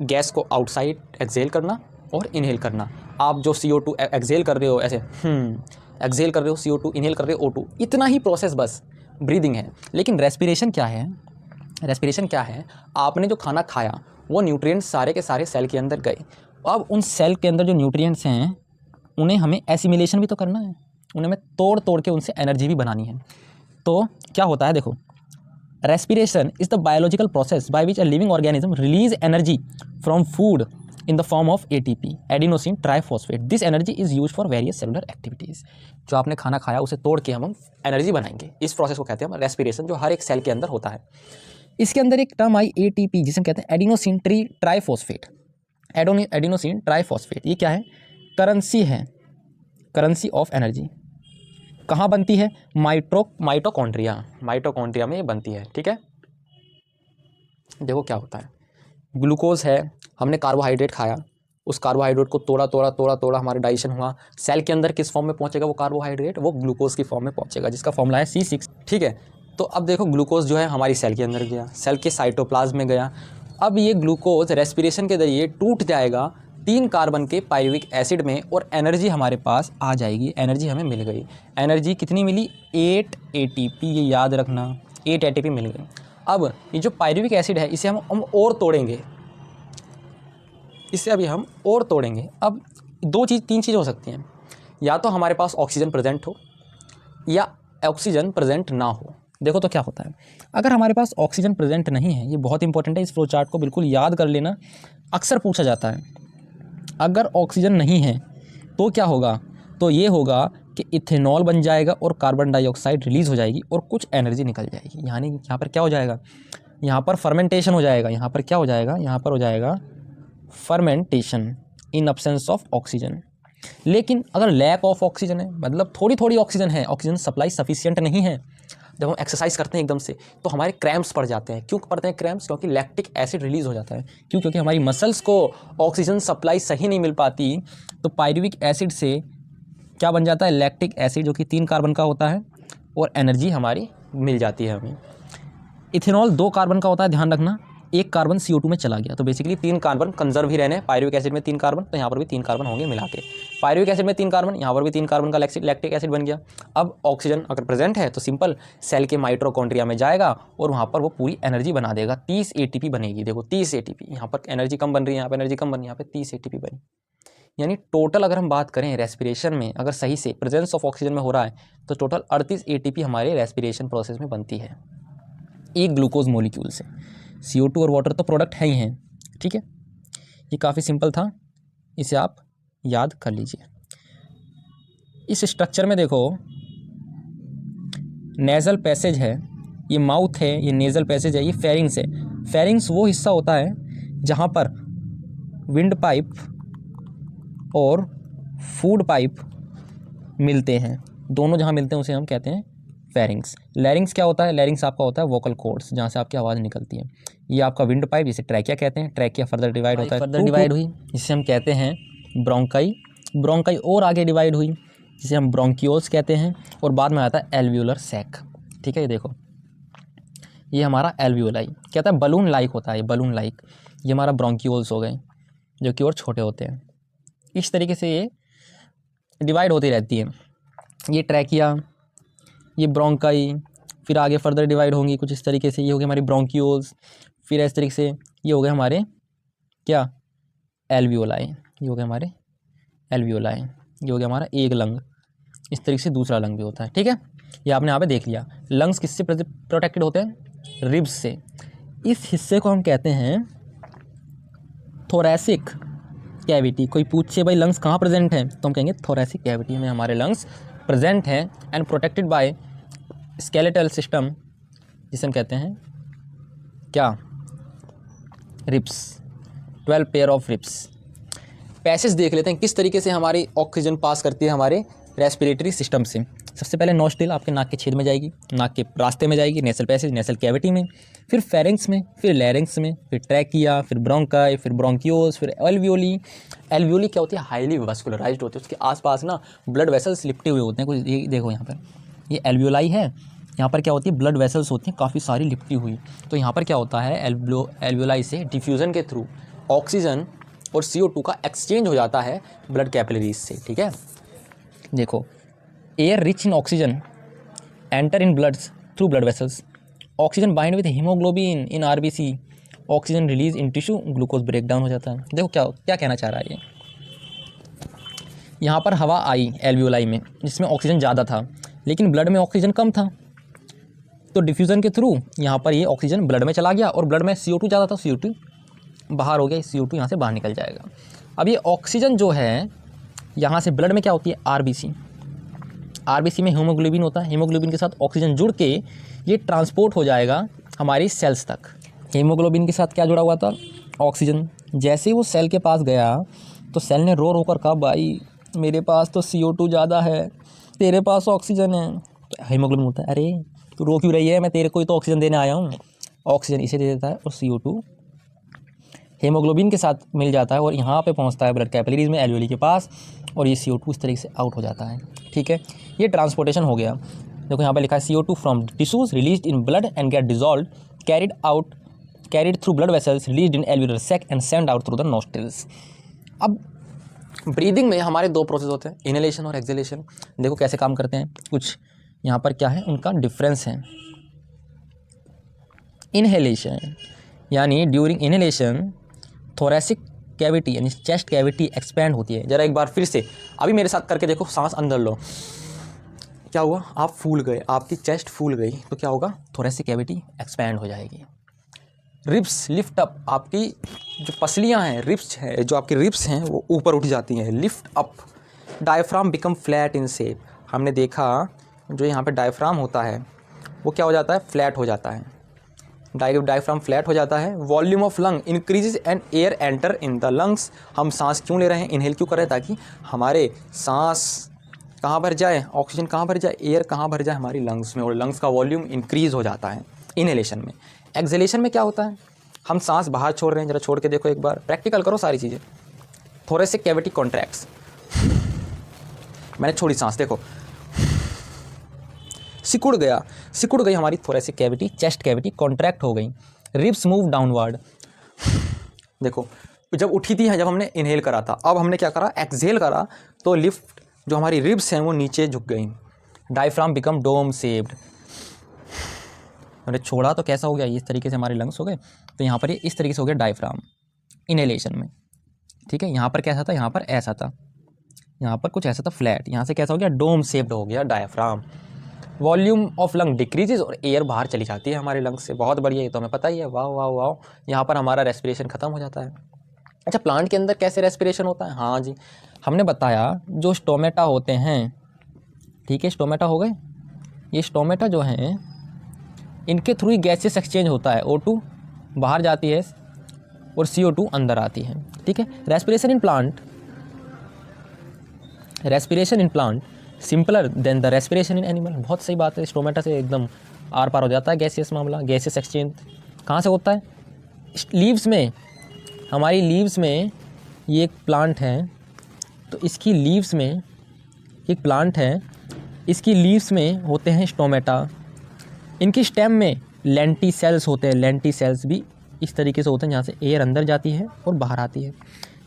गैस को आउटसाइड एक्सहेल करना और इनहेल करना। आप जो CO2 एक्सहेल कर रहे हो, ऐसे एक्सहेल कर रहे हो, CO2 इनहेल कर रहे हो, O2, इतना ही प्रोसेस बस ब्रीदिंग है। लेकिन रेस्पिरेशन क्या है? आपने जो खाना खाया वो न्यूट्रिएंट्स सारे के सारे सेल के अंदर गए। अब उन सेल के अंदर जो न्यूट्रिएंट्स हैं उन्हें हमें एसिमिलेशन भी तो करना है, उन्हें हमें तोड़ के उनसे एनर्जी भी बनानी है। तो क्या होता है? देखो, respiration is the biological process by which a living organism release energy from food in the form of ATP, adenosine triphosphate. This energy is use for various cellular activities. जो आपने खाना खाया उसे तोड़ के हम एनर्जी बनाएंगे, इस प्रोसेस को कहते हैं हम रेस्पिरेशन, जो हर एक सेल के अंदर होता है। इसके अंदर एक टर्म आई ATP, जिसे हम कहते हैं एडिनोसिन ट्राइफॉस्फेट। एडिनोसिन ट्राइफॉस्फेट ये क्या है? करेंसी है, करेंसी ऑफ एनर्जी। कहाँ बनती है? माइटोकॉन्ड्रिया में ये बनती है, ठीक है। देखो क्या होता है, ग्लूकोज है, हमने कार्बोहाइड्रेट खाया, उस कार्बोहाइड्रेट को तोड़ा हमारा डाइजेशन हुआ, सेल के अंदर किस फॉर्म में पहुंचेगा वो कार्बोहाइड्रेट? वो ग्लूकोज की फॉर्म में पहुंचेगा, जिसका फॉर्मूला है C6, ठीक है। तो अब देखो, ग्लूकोज जो है हमारी सेल के अंदर गया, सेल के साइटोप्लाज्म में गया। अब ये ग्लूकोज रेस्पिरेशन के जरिए टूट जाएगा 3 कार्बन के पायरुविक एसिड में और एनर्जी हमारे पास आ जाएगी। एनर्जी हमें मिल गई। एनर्जी कितनी मिली? 8 ATP, ये याद रखना, 8 ATP मिल गई। अब ये जो पायरुविक एसिड है इसे हम और तोड़ेंगे, इसे अभी हम और तोड़ेंगे। अब 3 चीज़ हो सकती हैं, या तो हमारे पास ऑक्सीजन प्रेजेंट हो या ऑक्सीजन प्रेजेंट ना हो। देखो तो क्या होता है, अगर हमारे पास ऑक्सीजन प्रेजेंट नहीं है, ये बहुत इंपॉर्टेंट है, इस फ्लो चार्ट को बिल्कुल याद कर लेना, अक्सर पूछा जाता है। अगर ऑक्सीजन नहीं है तो क्या होगा? तो ये होगा कि इथेनॉल बन जाएगा और कार्बन डाइऑक्साइड रिलीज़ हो जाएगी और कुछ एनर्जी निकल जाएगी। यानी यहाँ पर क्या हो जाएगा? यहाँ पर फर्मेंटेशन हो जाएगा। यहाँ पर क्या हो जाएगा? यहाँ पर हो जाएगा fermentation in absence of oxygen. लेकिन अगर लैक ऑफ ऑक्सीजन है, मतलब थोड़ी थोड़ी ऑक्सीजन है, ऑक्सीजन सप्लाई सफिशिएंट नहीं है, जब हम एक्सरसाइज करते हैं एकदम से तो हमारे क्रैम्प्स पड़ जाते हैं। क्यों पड़ते हैं क्रैम्प्स? क्योंकि लैक्टिक एसिड रिलीज़ हो जाता है। क्यों? क्योंकि हमारी मसल्स को ऑक्सीजन सप्लाई सही नहीं मिल पाती, तो पायरुविक एसिड से क्या बन जाता है? लैक्टिक एसिड, जो कि 3 कार्बन का होता है, और एनर्जी हमारी मिल जाती है हमें। इथेनॉल 2 कार्बन का होता है, ध्यान रखना, 1 कार्बन CO2 में चला गया, तो बेसिकली 3 कार्बन कंजर्व ही रहने। पायरुविक एसिड में 3 कार्बन, तो यहाँ पर भी 3 कार्बन होंगे मिला के। पायरुविक एसिड में 3 कार्बन, यहाँ पर भी 3 कार्बन का लैक्टिक एसिड बन गया। अब ऑक्सीजन अगर प्रेजेंट है तो सिंपल सेल के माइटोकॉन्ड्रिया में जाएगा और वहाँ पर वो पूरी एनर्जी बना देगा। 30 ATP बनेगी। देखो 30 ATP, यहाँ पर एनर्जी कम बन रही है, यहाँ पर एनर्जी कम बन रही है, यहाँ पर 30 ATP बनी। यानी टोटल अगर हम बात करें रेस्पिरेशन में, अगर सही से प्रेजेंस ऑफ ऑक्सीजन में हो रहा है तो टोटल 38 ATP हमारे रेस्पिरेशन प्रोसेस में बनती है, एक ग्लूकोज मॉलिक्यूल से। CO2 और वाटर तो प्रोडक्ट है ही हैं, ठीक है। ये काफ़ी सिंपल था, इसे आप याद कर लीजिए। इस स्ट्रक्चर में देखो, नेज़ल पैसेज है, ये माउथ है, ये नेज़ल पैसेज है, ये फेरिंग्स है। फेरिंग्स वो हिस्सा होता है जहाँ पर विंड पाइप और फूड पाइप मिलते हैं, दोनों जहाँ मिलते हैं उसे हम कहते हैं फेरिंग्स। लैरिंग्स क्या होता है? लैरिंग्स आपका होता है वोकल कॉर्ड्स, जहाँ से आपकी आवाज़ निकलती है। ये आपका विंड पाइप, जिसे ट्रैकिया कहते हैं। ट्रैकिया फर्दर डिवाइड होता है, फर्दर डिवाइड हुई, जिसे हम कहते हैं ब्रोंकाई। ब्रोंकाई और आगे डिवाइड हुई, जिसे हम ब्रोंकियोल्स कहते हैं, और बाद में आता है एल्वियोलर सैक, ठीक है। ये देखो, ये हमारा एल्वियोलाई कहता है बलून लाइक होता है, ये बलून लाइक। ये हमारा ब्रोंकियोल्स हो गए, जो कि और छोटे होते हैं। इस तरीके से ये डिवाइड होती रहती है। ये ट्रैकिया, ये ब्रोंकाई, फिर आगे फर्दर डिवाइड होंगी कुछ इस तरीके से। ये हो गए हमारे ब्रोंकियोल्स, फिर इस तरीके से ये हो गए हमारे क्या? एल्वियोलाई। ये हो गए हमारे एल्वियोलाई। ये हो गया हमारा एक लंग। इस तरीके से दूसरा लंग भी होता है, ठीक है। ये आपने यहाँ पे देख लिया। लंग्स किससे प्रोटेक्टेड होते हैं? रिब्स से। इस हिस्से को हम कहते हैं थोरैसिक कैविटी। कोई पूछे भाई लंग्स कहाँ प्रेजेंट हैं, तो हम कहेंगे थोरैसिक कैविटी में हमारे लंग्स प्रेजेंट हैं and protected by skeletal system, जिसे हम कहते हैं क्या? Ribs, 12 pair of ribs. Passage देख लेते हैं किस तरीके से हमारी ऑक्सीजन पास करती है हमारे रेस्पिरेटरी सिस्टम से। सबसे पहले नोस्ट्रिल आपके नाक के छेद में जाएगी, नाक के रास्ते में जाएगी, नेसल पैसेज, नेसल कैविटी में, फिर फेरिंग्स में, फिर लैरिंग्स में, फिर ट्रैकिया, फिर ब्रोंकाई, फिर ब्रोंकियोल्स, फिर एल्वियोली। एल्वियोली क्या होती है? हाईली वस्कुलराइज्ड होती है, उसके आसपास ना ब्लड वेसल्स लिपटे हुए होते हैं कुछ। ये देखो यहाँ पर, ये एल्वियोलाई है, यहाँ पर क्या होती है? ब्लड वेसल्स होती हैं काफ़ी सारी लिपटी हुई। तो यहाँ पर क्या होता है? एल्वियोलाई से डिफ्यूज़न के थ्रू ऑक्सीजन और CO2 का एक्सचेंज हो जाता है ब्लड कैपिलरीज से, ठीक है। देखो, air rich in oxygen enter in bloods through blood vessels, oxygen bind with haemoglobin in RBC, oxygen release in tissue, glucose break down हो जाता है। देखो क्या क्या कहना चाह रहा है ये। यहाँ पर हवा आई एल्वियोलाई में, जिसमें ऑक्सीजन ज़्यादा था, लेकिन ब्लड में ऑक्सीजन कम था, तो डिफ्यूज़न के थ्रू यहाँ पर ये ऑक्सीजन ब्लड में चला गया, और ब्लड में CO2 ज़्यादा था, CO2 बाहर हो गया, CO2 यहाँ से बाहर निकल जाएगा। अब ये ऑक्सीजन जो है यहाँ से ब्लड में क्या होती है? RBC में हीमोग्लोबिन होता है, हीमोग्लोबिन के साथ ऑक्सीजन जुड़ के ये ट्रांसपोर्ट हो जाएगा हमारी सेल्स तक। हीमोग्लोबिन के साथ क्या जुड़ा हुआ था? ऑक्सीजन। जैसे ही वो सेल के पास गया तो सेल ने रो कर कहा, भाई मेरे पास तो CO2 ज़्यादा है, तेरे पास ऑक्सीजन है। तो हीमोग्लोबिन बोलता है, अरे तू रो क्यों रही है, मैं तेरे को ही तो ऑक्सीजन देने आया हूँ। ऑक्सीजन इसे दे देता है और CO2 हीमोग्लोबिन के साथ मिल जाता है और यहाँ पे पहुँचता है ब्लड कैपिलरीज में एल्वियोली के पास, और ये CO2 इस तरीके से आउट हो जाता है, ठीक है। ये ट्रांसपोर्टेशन हो गया। देखो यहाँ पे लिखा है CO2 from tissues released in blood and get dissolved, carried through blood vessels, released in alveolar sac and send out through the nostrils. अब ब्रीदिंग में हमारे दो प्रोसेस होते हैं, इनहेलेशन और एक्सहेलेशन। देखो कैसे काम करते हैं, कुछ यहाँ पर क्या है उनका डिफरेंस है। इनहेलेशन यानी ड्यूरिंग इनहेलेशन थोरेसिक कैविटी यानी चेस्ट कैविटी एक्सपैंड होती है। ज़रा एक बार फिर से अभी मेरे साथ करके देखो, सांस अंदर लो, क्या हुआ, आप फूल गए, आपकी चेस्ट फूल गई, तो क्या होगा, थोरेसिक कैविटी एक्सपैंड हो जाएगी। रिब्स लिफ्ट अप, आपकी जो पसलियां हैं, रिब्स है, जो आपकी रिब्स हैं वो ऊपर उठ जाती हैं, lift up. Diaphragm become flat in shape, हमने देखा जो यहाँ पे डायफ्राम होता है वो क्या हो जाता है, फ्लैट हो जाता है, डायफ्राम फ्लैट हो जाता है। Volume of lung increases and air enter in the lungs, हम सांस क्यों ले रहे हैं, इनहेल क्यों कर रहे हैं, ताकि हमारे सांस कहाँ भर जाए, ऑक्सीजन कहाँ भर जाए, एयर कहाँ भर जाए, हमारी लंग्स में, और लंग्स का वॉल्यूम इंक्रीज हो जाता है इनहेलेशन में। एक्सहेलेशन में क्या होता है, हम सांस बाहर छोड़ रहे हैं, जरा छोड़ के देखो एक बार, प्रैक्टिकल करो सारी चीज़ें। थोरेसिक कैविटी कॉन्ट्रैक्ट्स, मैंने छोड़ी सांस, देखो सिकुड़ गई हमारी thoracic cavity, chest cavity contract हो गई। रिब्स मूव डाउनवर्ड, देखो जब उठी थी, जब हमने इनहेल करा था, अब हमने क्या करा, एक्सहेल करा, तो लिफ्ट जो हमारी रिब्स हैं वो नीचे झुक गई। डायफ्राम बिकम डोम शेप्ड, हमने छोड़ा तो कैसा हो गया, इस तरीके से हमारे लंग्स हो गए, तो यहाँ पर ये इस तरीके से हो गया डायफ्राम इनहेलेशन में। ठीक है, यहाँ पर कैसा था, यहाँ पर ऐसा था, यहाँ पर कुछ ऐसा था फ्लैट, यहाँ से कैसा हो गया, डोम शेप्ड हो गया diaphragm. Volume of lung decreases और एयर बाहर चली जाती है हमारे लंग्स से, बहुत बढ़िया, ये तो हमें पता ही है, वाह वाह वाह। यहाँ पर हमारा रेस्पिरेशन ख़त्म हो जाता है। अच्छा, प्लांट के अंदर कैसे रेस्पिरेशन होता है, हाँ जी, हमने बताया जो स्टोमेटा होते हैं, ठीक है, स्टोमेटा हो गए, ये स्टोमेटा जो हैं इनके थ्रू ही गैसेस एक्सचेंज होता है, O2 बाहर जाती है और CO2 अंदर आती है। ठीक है, respiration in plant simpler than the respiration in animal, बहुत सही बात है, स्टोमेटा से एकदम आर पार हो जाता है गैसियस मामला। गैसियस एक्सचेंज कहाँ से होता है, लीव्स में, हमारी लीव्स में ये एक प्लांट है, तो इसकी लीव्स में एक प्लांट है, इसकी लीव्स में होते हैं स्टोमेटा, इनकी स्टेम में लेंटिसेल्स होते हैं, लेंटिसेल्स भी इस तरीके से होते हैं जहाँ से एयर अंदर जाती है और बाहर आती है।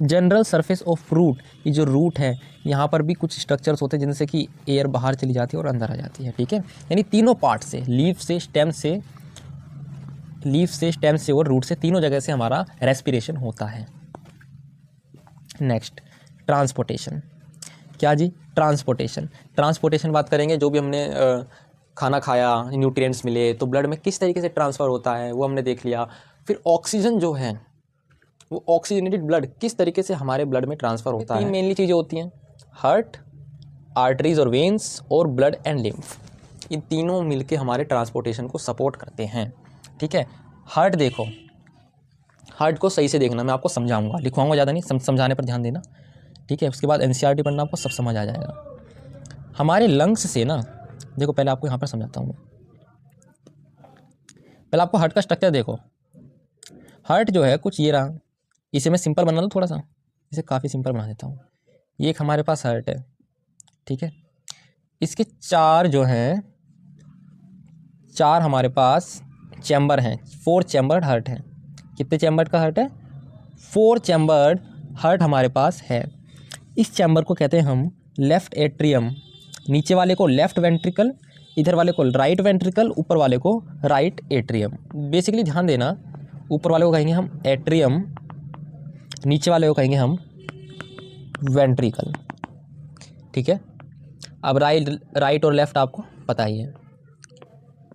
जनरल सरफेस ऑफ रूट, ये जो रूट है यहाँ पर भी कुछ स्ट्रक्चर्स होते हैं जिनसे कि एयर बाहर चली जाती है और अंदर आ जाती है। ठीक है, यानी तीनों पार्ट से, लीफ से, स्टेम से और रूट से, तीनों जगह से हमारा रेस्पिरेशन होता है। नेक्स्ट, ट्रांसपोर्टेशन, क्या जी, ट्रांसपोर्टेशन बात करेंगे, जो भी हमने खाना खाया, न्यूट्रिएंट्स मिले, तो ब्लड में किस तरीके से ट्रांसफ़र होता है वो हमने देख लिया। फिर ऑक्सीजन जो है वो ऑक्सीजनेटेड ब्लड किस तरीके से हमारे ब्लड में ट्रांसफ़र होता है। तीन मेनली चीज़ें होती हैं, हार्ट, आर्टरीज और वेन्स, और ब्लड एंड लिम्फ, इन तीनों मिलके हमारे ट्रांसपोर्टेशन को सपोर्ट करते हैं। ठीक है, हार्ट देखो, हार्ट को सही से देखना, मैं आपको समझाऊंगा, लिखवाऊंगा ज़्यादा नहीं, समझाने पर ध्यान देना। ठीक है, उसके बाद NCERT पढ़ना, आपको सब समझ आ जाएगा। हमारे लंग्स से ना, देखो पहले आपको यहाँ पर समझाता हूँ मैं, पहले आपको हार्ट का स्ट्रक्चर देखो। हार्ट जो है कुछ ये रहा, इसे मैं सिंपल बना लूँ थोड़ा सा, इसे काफ़ी सिंपल बना देता हूँ। ये एक हमारे पास हार्ट है, ठीक है, इसके चार जो हैं, चार हमारे पास चैम्बर हैं, 4 चैम्बर्ड हार्ट हैं। कितने चैम्बर्ड का हार्ट है, 4 चैम्बर्ड हार्ट हमारे पास है। इस चैम्बर को कहते हैं हम लेफ़्ट एट्रियम, नीचे वाले को लेफ़्ट वेंट्रिकल, इधर वाले को राइट वेंट्रिकल, ऊपर वाले को राइट एट्रियम। बेसिकली ध्यान देना, ऊपर वाले को कहेंगे हम एट्रियम, नीचे वाले को कहेंगे हम वेंट्रिकल। ठीक है, अब राइट और लेफ़्ट आपको पता ही है,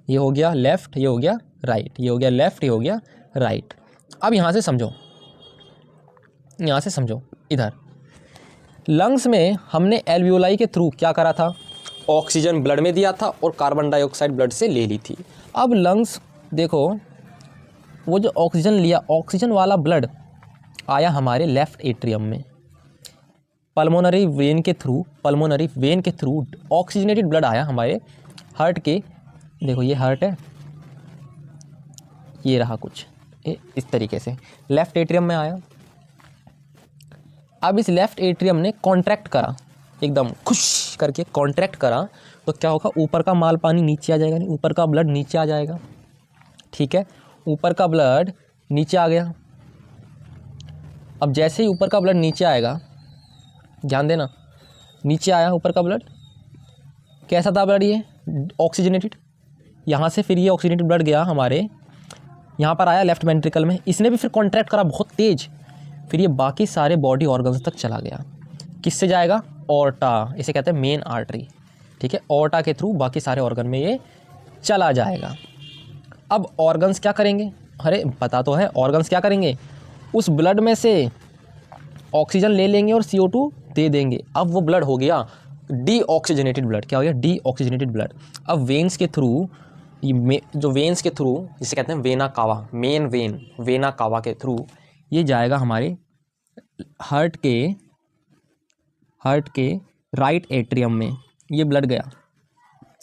ये हो गया लेफ़्ट, ये हो गया राइट, ये हो गया लेफ़्ट, ये हो गया राइट। अब यहाँ से समझो, इधर लंग्स में हमने एल्वियोलाई के थ्रू क्या करा था, ऑक्सीजन ब्लड में दिया था और कार्बन डाइऑक्साइड ब्लड से ले ली थी। अब लंग्स देखो, वो जो ऑक्सीजन लिया, ऑक्सीजन वाला ब्लड आया हमारे लेफ़्ट एट्रियम में, पल्मोनरी वेन के थ्रू ऑक्सीजनेटेड ब्लड आया हमारे हार्ट के, देखो ये हार्ट है, ये रहा कुछ इस तरीके से लेफ़्ट एट्रियम में आया। अब इस लेफ़्ट एट्रियम ने कॉन्ट्रैक्ट करा, एकदम खुश करके कॉन्ट्रैक्ट करा, तो क्या होगा, ऊपर का माल पानी नीचे आ जाएगा, नहीं ऊपर का ब्लड नीचे आ जाएगा। ठीक है, ऊपर का ब्लड नीचे आ गया। अब जैसे ही ऊपर का ब्लड नीचे आएगा, ध्यान देना, नीचे आया ऊपर का ब्लड, कैसा था ब्लड, ये ऑक्सीजनेटेड। यहाँ से फिर ये ऑक्सीजनेटेड ब्लड गया हमारे यहाँ पर आया लेफ्ट वेंट्रिकल में, इसने भी फिर कॉन्ट्रैक्ट करा बहुत तेज, फिर ये बाकी सारे बॉडी ऑर्गन्स तक चला गया। किससे जाएगा? ऑर्टा, इसे कहते हैं मेन आर्टरी, ठीक है। ऑर्टा के थ्रू बाकी सारे ऑर्गन में ये चला जाएगा। अब ऑर्गन्स क्या करेंगे? अरे पता तो है, ऑर्गन्स क्या करेंगे? उस ब्लड में से ऑक्सीजन ले लेंगे और CO2 दे देंगे। अब वो ब्लड हो गया डीऑक्सीजनेटेड ब्लड। क्या हो गया? Deoxygenated blood. अब वेन्स के थ्रू, जो वेन्स के थ्रू, जिसे कहते हैं vena cava, main vein, vena cava के थ्रू ये जाएगा हमारे हार्ट के राइट एट्रियम में। ये ब्लड गया,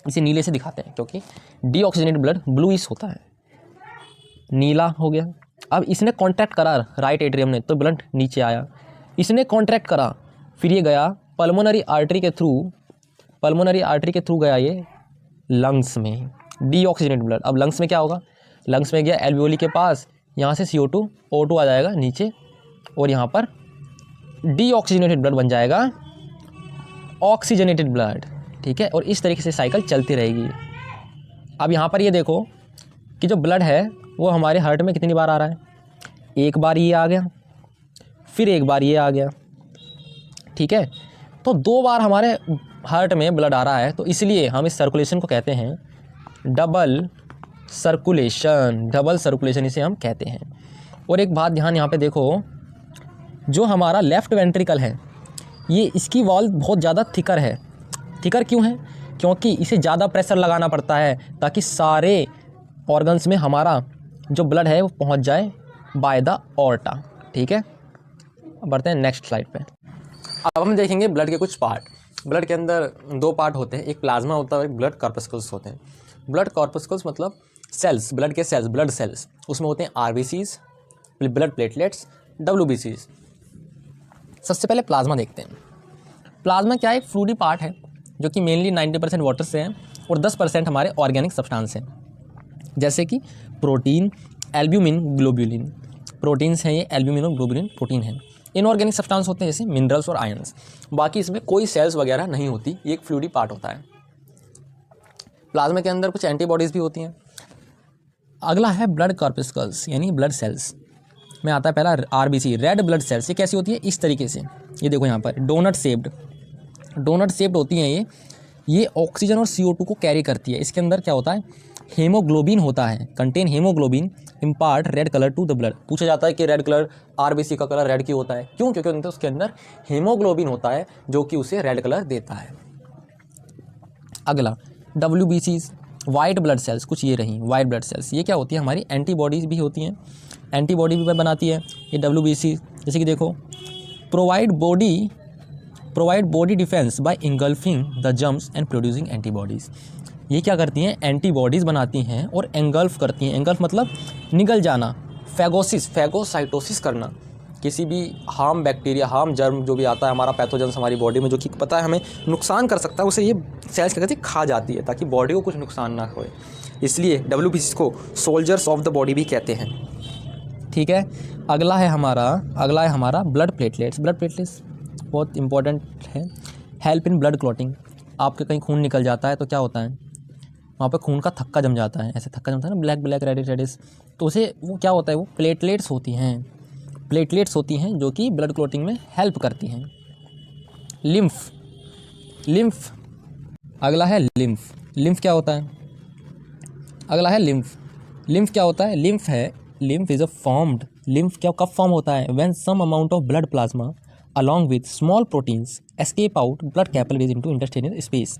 इसे नीले से दिखाते हैं क्योंकि डीऑक्सीजनेटेड ब्लड ब्लूइश होता है, नीला हो गया। अब इसने कॉन्ट्रैक्ट करा राइट एट्रियम ने, तो ब्लड नीचे आया। इसने कॉन्ट्रैक्ट करा, फिर ये गया पल्मोनरी आर्टरी के थ्रू गया ये लंग्स में, डीऑक्सीजनेटेड ब्लड। अब लंग्स में क्या होगा? लंग्स में गया एल्वियोली के पास, यहाँ से CO2 O2 आ जाएगा नीचे, और यहाँ पर डीऑक्सीजनेटेड ब्लड बन जाएगा ऑक्सीजनेटेड ब्लड, ठीक है। और इस तरीके से साइकिल चलती रहेगी। अब यहाँ पर ये देखो कि जो ब्लड है वो हमारे हार्ट में कितनी बार आ रहा है? एक बार ये आ गया, फिर एक बार ये आ गया, ठीक है। तो 2 बार हमारे हार्ट में ब्लड आ रहा है, तो इसलिए हम इस सर्कुलेशन को कहते हैं डबल सर्कुलेशन इसे हम कहते हैं। और एक बात ध्यान यहाँ पे देखो, जो हमारा लेफ़्ट वेंट्रिकल है ये, इसकी वॉल बहुत ज़्यादा थिकर है। थिकर क्यों है? क्योंकि इसे ज़्यादा प्रेशर लगाना पड़ता है ताकि सारे ऑर्गन्स में हमारा जो ब्लड है वो पहुँच जाए बाय द ऑर्टा, ठीक है। अब बढ़ते हैं नेक्स्ट स्लाइड पे। अब हम देखेंगे ब्लड के कुछ पार्ट। ब्लड के अंदर 2 पार्ट होते हैं, एक प्लाज्मा होता है और एक ब्लड कॉर्पस्कल्स होते हैं। ब्लड कॉर्पस्कल्स मतलब सेल्स, ब्लड के सेल्स, ब्लड सेल्स। उसमें होते हैं RBCs, ब्लड प्लेटलेट्स, WBCs। सबसे पहले प्लाज्मा देखते हैं। प्लाज्मा क्या है? एक फ्लूइडी पार्ट है जो कि मेनली 90% वाटर से है और 10% हमारे ऑर्गेनिक सब्सटेंस हैं, जैसे कि प्रोटीन, एल्ब्यूमिन, ग्लोब्यूलिन। प्रोटीन्स हैं ये, एल्ब्यूमिन और ग्लोब्यूलिन प्रोटीन है। इनऑर्गेनिक सब्सटेंस होते हैं जैसे मिनरल्स और आयंस। बाकी इसमें कोई सेल्स वगैरह नहीं होती, ये एक फ्लूइडी पार्ट होता है। प्लाज्मा के अंदर कुछ एंटीबॉडीज़ भी होती हैं। अगला है ब्लड कॉर्पस्कल्स यानी ब्लड सेल्स में आता है पहला RBC, रेड ब्लड सेल्स। ये कैसी होती है? इस तरीके से, ये देखो यहाँ पर डोनट शेप्ड होती हैं ये ऑक्सीजन और CO2 को कैरी करती है। इसके अंदर क्या होता है? हेमोग्लोबिन होता है, contain haemoglobin impart red colour to the blood. पूछा जाता है कि रेड कलर, RBC का कलर रेड क्यों होता है? क्यों? क्योंकि उसके अंदर हेमोग्लोबिन होता है जो कि उसे रेड कलर देता है। अगला WBCs, वाइट ब्लड सेल्स, कुछ ये रही वाइट ब्लड सेल्स। ये क्या होती है? हमारी एंटीबॉडीज़ भी होती हैं, एंटीबॉडी भी बनाती है ये WBC। जैसे कि देखो, provide body defence bye engulfing the germs and producing antibodies. ये क्या करती हैं? एंटीबॉडीज़ बनाती हैं और एंगल्फ करती हैं। एंगल्फ मतलब निगल जाना, फैगोसाइटोसिस करना। किसी भी हार्म बैक्टीरिया, हार्म जर्म जो भी आता है हमारा पैथोजेंस हमारी बॉडी में, जो कि पता है हमें नुकसान कर सकता है, उसे ये सेल्स क्या कहती है? खा जाती है, ताकि बॉडी को कुछ नुकसान ना होए। इसलिए WBC को सोल्जर्स ऑफ द बॉडी भी कहते हैं, ठीक है। अगला है हमारा ब्लड प्लेटलेट्स। ब्लड प्लेटलेट्स बहुत इंपॉर्टेंट है, हेल्प इन ब्लड क्लॉटिंग। आपके कहीं खून निकल जाता है तो क्या होता है? वहाँ पे खून का थक्का जम जाता है, ऐसे थक्का जमता है ना, ब्लैक रेडिश, तो उसे वो क्या होता है? वो प्लेटलेट्स होती हैं जो कि ब्लड क्लॉटिंग में हेल्प करती हैं। लिम्फ अगला है लिम्फ क्या होता है? अगला है लिम्फ क्या होता है? Lymph is a formed, lymph क्या कब फॉर्म होता है? When some amount of blood plasma along with small proteins escape out blood capillaries into interstitial space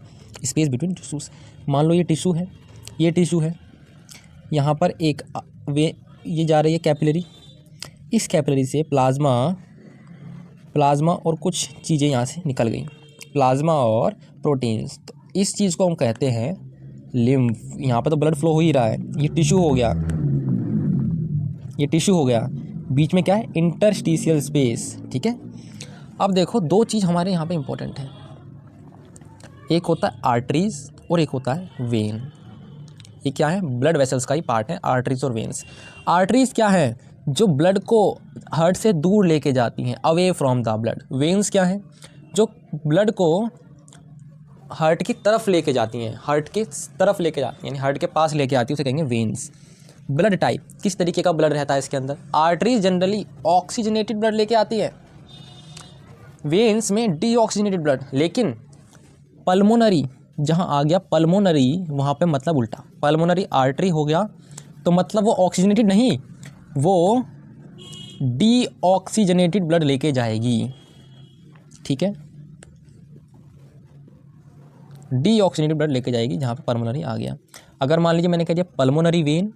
between tissues। मान लो ये टिश्यू है, यहाँ पर एक ये जा रही है कैपिलरी, इस कैपिलरी से प्लाज्मा और कुछ चीज़ें यहाँ से निकल गई, प्लाज्मा और प्रोटीन्स। तो इस चीज़ को हम कहते हैं लिम्फ। यहाँ पर तो ब्लड फ्लो हो ही रहा है, ये टिश्यू हो गया, बीच में क्या है? इंटरस्टिशियल स्पेस, ठीक है। अब देखो 2 चीज़ हमारे यहाँ पे इंपॉर्टेंट है, एक होता है आर्टरीज और एक होता है वेन। ये क्या है? ब्लड वेसल्स का ही पार्ट है, आर्टरीज और वेन्स। आर्टरीज क्या है? जो ब्लड को हार्ट से दूर लेके जाती हैं, away from the blood. Veins क्या हैं? जो ब्लड को हार्ट की तरफ लेके जाती हैं, हार्ट की तरफ लेके जाती हैं, यानी हार्ट के पास लेके आती है, उसे कहेंगे वेन्स। ब्लड टाइप, किस तरीके का ब्लड रहता है इसके अंदर? आर्टरीज जनरली ऑक्सीजनेटेड ब्लड लेके आती है, वेन्स में डीऑक्सीजनेटेड ब्लड। लेकिन पल्मोनरी जहाँ आ गया पल्मोनरी, वहाँ पे मतलब उल्टा, पल्मोनरी आर्टरी हो गया तो मतलब वो ऑक्सीजनेटेड नहीं, वो डीऑक्सीजनेटेड ब्लड लेके जाएगी। ठीक है, डीऑक्सीजनेटेड ब्लड लेके जाएगी जहाँ पे पल्मोनरी आ गया। अगर मान लीजिए मैंने कह दिया पल्मोनरी वेन,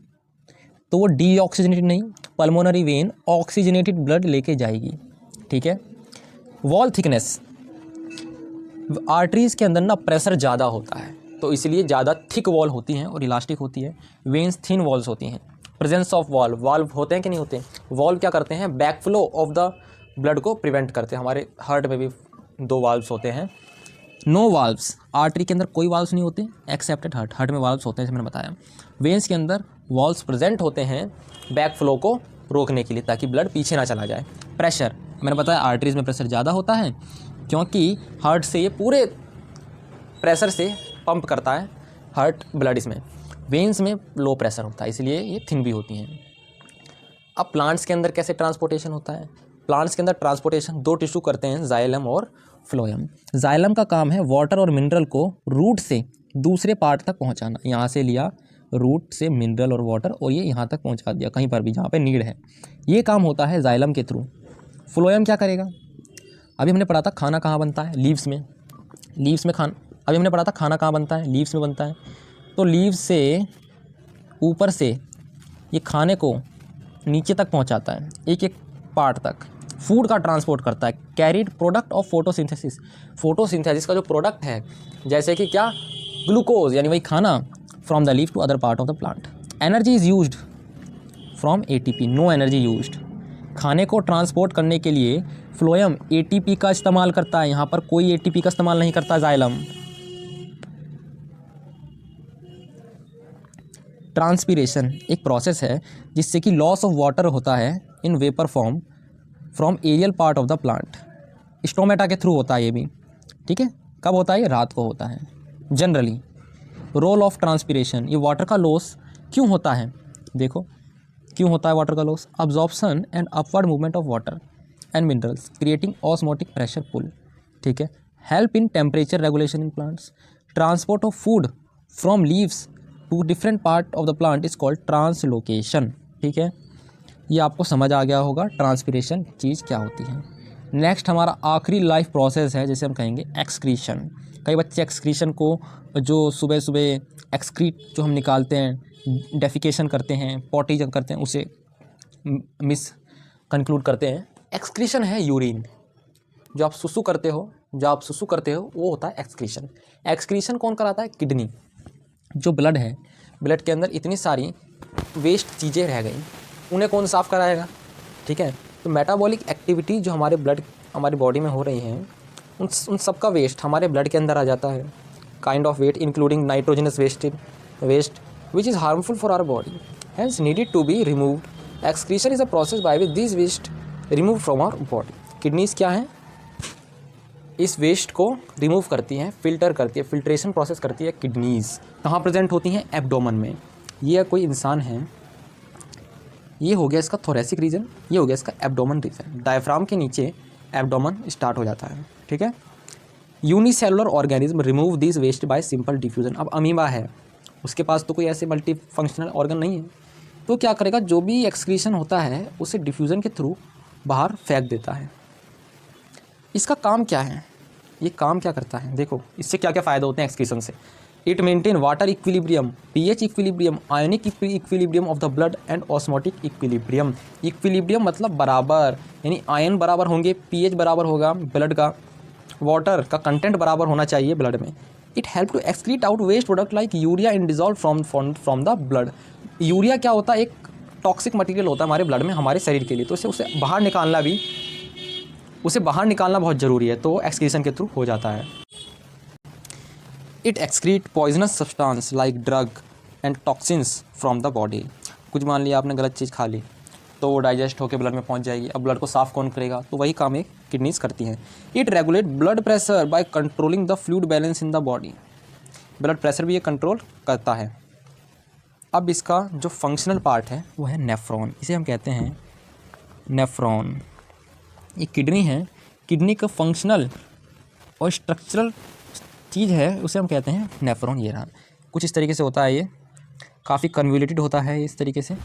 तो वो डीऑक्सीजनेटेड नहीं, पल्मोनरी वेन ऑक्सीजनेटेड ब्लड लेके जाएगी। ठीक है। वॉल थिकनेस, आर्टरीज़ के अंदर ना प्रेशर ज़्यादा होता है, तो इसलिए ज़्यादा थिक वॉल होती हैं और इलास्टिक होती है। वेन्स थिन वॉल्स होती हैं। प्रेजेंस ऑफ वाल्व होते हैं कि नहीं होते? वाल्व क्या करते हैं? Back flow of the blood को प्रिवेंट करते हैं। हमारे हार्ट में भी 2 वाल्व्स होते हैं। नो वाल्व्स, आर्टरी के अंदर कोई वाल्व्स नहीं होते एक्सेप्टेड हार्ट। हार्ट में वाल्व्स होते हैं, जैसे मैंने बताया। वेन्स के अंदर वाल्व्स प्रेजेंट होते हैं बैक फ्लो को रोकने के लिए, ताकि ब्लड पीछे ना चला जाए। प्रेशर, मैंने बताया आर्टरीज में प्रेशर ज़्यादा होता है, क्योंकि हार्ट से ये पूरे प्रेशर से पंप करता है हार्ट ब्लड इसमें। वेन्स में लो प्रेशर होता है, इसलिए ये थिन भी होती हैं। अब प्लांट्स के अंदर कैसे ट्रांसपोर्टेशन होता है? प्लांट्स के अंदर ट्रांसपोर्टेशन 2 टिश्यू करते हैं, जाइलम और फ्लोएम। जाइलम का काम है वाटर और मिनरल को रूट से दूसरे पार्ट तक पहुंचाना। यहाँ से लिया रूट से मिनरल और वाटर, और ये यहाँ तक पहुँचा दिया कहीं पर भी जहाँ पे नीड है। ये काम होता है जाइलम के थ्रू। फ्लोएम क्या करेगा? अभी हमने पढ़ा था खाना कहाँ बनता है? लीव्स में। लीव्स में अभी हमने पढ़ा था खाना कहाँ बनता है? लीव्स में बनता है। तो लीव्स से ऊपर से ये खाने को नीचे तक पहुंचाता है, एक एक पार्ट तक। फूड का ट्रांसपोर्ट करता है, carried product of photosynthesis. Photosynthesis का जो प्रोडक्ट है, जैसे कि क्या? ग्लूकोज, यानी वही खाना, from the leaf to other part of the plant. Energy is used from ATP, no energy used. खाने को ट्रांसपोर्ट करने के लिए फ्लोएम एटीपी का इस्तेमाल करता है, यहाँ पर कोई एटीपी का इस्तेमाल नहीं करता जाइलम। ट्रांसपीरेशन एक प्रोसेस है जिससे कि लॉस ऑफ वाटर होता है in vapour form from aerial part of the plant. Stomata के थ्रू होता है ये भी। ठीक है, कब होता है? ये रात को होता है जनरली। रोल ऑफ ट्रांसपीरेशन, ये वाटर का लॉस क्यों होता है? देखो क्यों होता है वाटर का loss? Absorption and upward movement of water and minerals creating osmotic pressure pull. ठीक है। Help in temperature regulation in plants. Transport of food from leaves to different part of the plant is called translocation. ठीक है, ये आपको समझ आ गया होगा transpiration चीज़ क्या होती है। नेक्स्ट हमारा आखिरी लाइफ प्रोसेस है, जिसे हम कहेंगे एक्सक्रीशन। कई बच्चे एक्सक्रीशन को जो सुबह सुबह एक्सक्रीट जो हम निकालते हैं, डेफिकेशन करते हैं, पॉटी जब करते हैं, उसे मिस कंक्लूड करते हैं। एक्सक्रीशन है यूरिन, जो आप सुसु करते हो, वो होता है एक्सक्रीशन। एक्सक्रीशन कौन कराता है? किडनी। जो ब्लड है, ब्लड के अंदर इतनी सारी वेस्ट चीज़ें रह गई, उन्हें कौन साफ़ कराएगा? ठीक है, तो मेटाबॉलिक एक्टिविटी जो हमारी बॉडी में हो रही हैं, उन सब का वेस्ट हमारे ब्लड के अंदर आ जाता है। Kind of waste including nitrogenous waste which is harmful for our body, hence needed to be removed. Excretion is a process by which this waste remove from our body. Kidneys क्या है? इस waste को remove करती हैं, filter करती है, filtration process करती है किडनीज़। कहाँ प्रेजेंट होती हैं? एब्डोमेन में। ये कोई इंसान है, ये हो गया इसका थोरेसिक रीजन, ये हो गया इसका एब्डोमेन रीजन। डायफ्राम के नीचे एब्डोमेन स्टार्ट हो जाता है। ठीक है। Unicellular organism remove this waste by simple diffusion. अब अमीबा है, उसके पास तो कोई ऐसे मल्टी फंक्शनल ऑर्गन नहीं है, तो क्या करेगा? जो भी एक्सक्रीशन होता है उसे डिफ्यूज़न के थ्रू बाहर फेंक देता है। इसका काम क्या है? ये काम क्या करता है? देखो इससे क्या क्या फ़ायदे होते हैं एक्सक्रीशन से। It maintain water equilibrium, pH equilibrium, ionic equilibrium of the blood and osmotic equilibrium. Equilibrium मतलब बराबर, यानी आयन बराबर होंगे, पीएच बराबर होगा ब्लड का, वाटर का कंटेंट बराबर होना चाहिए ब्लड में। It help to excrete out waste product like urea in dissolve from the blood. Urea क्या होता है? एक टॉक्सिक मटेरियल होता है हमारे ब्लड में, हमारे शरीर के लिए, तो उसे बाहर निकालना बहुत ज़रूरी है, तो एक्सक्रीशन के थ्रू हो जाता है। It excrete poisonous substance like drug and toxins from the body. कुछ मान लिया आपने गलत चीज़ खा ली, तो वो डाइजेस्ट होकर ब्लड में पहुंच जाएगी। अब ब्लड को साफ कौन करेगा, तो वही काम एक किडनीज करती हैं। It regulate blood pressure by controlling the fluid balance in the body. Blood pressure भी ये कंट्रोल करता है। अब इसका जो फंक्शनल पार्ट है वो है नेफ्रॉन, इसे हम कहते हैं नेफ्रॉन। ये किडनी है, किडनी का फंक्शनल और स्ट्रक्चरल चीज़ है, उसे हम कहते हैं नेफ्रॉन। ये रहा, कुछ इस तरीके से होता है, ये काफ़ी कन्वोल्यूटेड होता है इस तरीके से।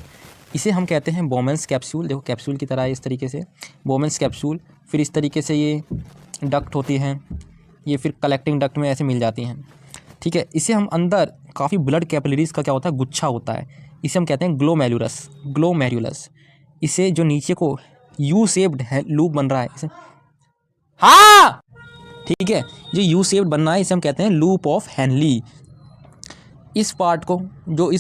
इसे हम कहते हैं बोमेंस कैप्सूल। देखो कैप्सूल की तरह है इस तरीके से बोमेंस कैप्सूल। फिर इस तरीके से ये डक्ट होती हैं, ये फिर कलेक्टिंग डक्ट में ऐसे मिल जाती हैं, ठीक है। इसे हम अंदर काफ़ी ब्लड कैपिलरीज का क्या होता है, गुच्छा होता है, इसे हम कहते हैं ग्लोमेरुलस। ग्लोमेरुलस इसे जो नीचे को यू शेप्ड है लूप बन रहा है इसे, हाँ ठीक है, जो यू शेप्ड बन रहा है इसे हम कहते हैं लूप ऑफ हेनली। इस पार्ट को जो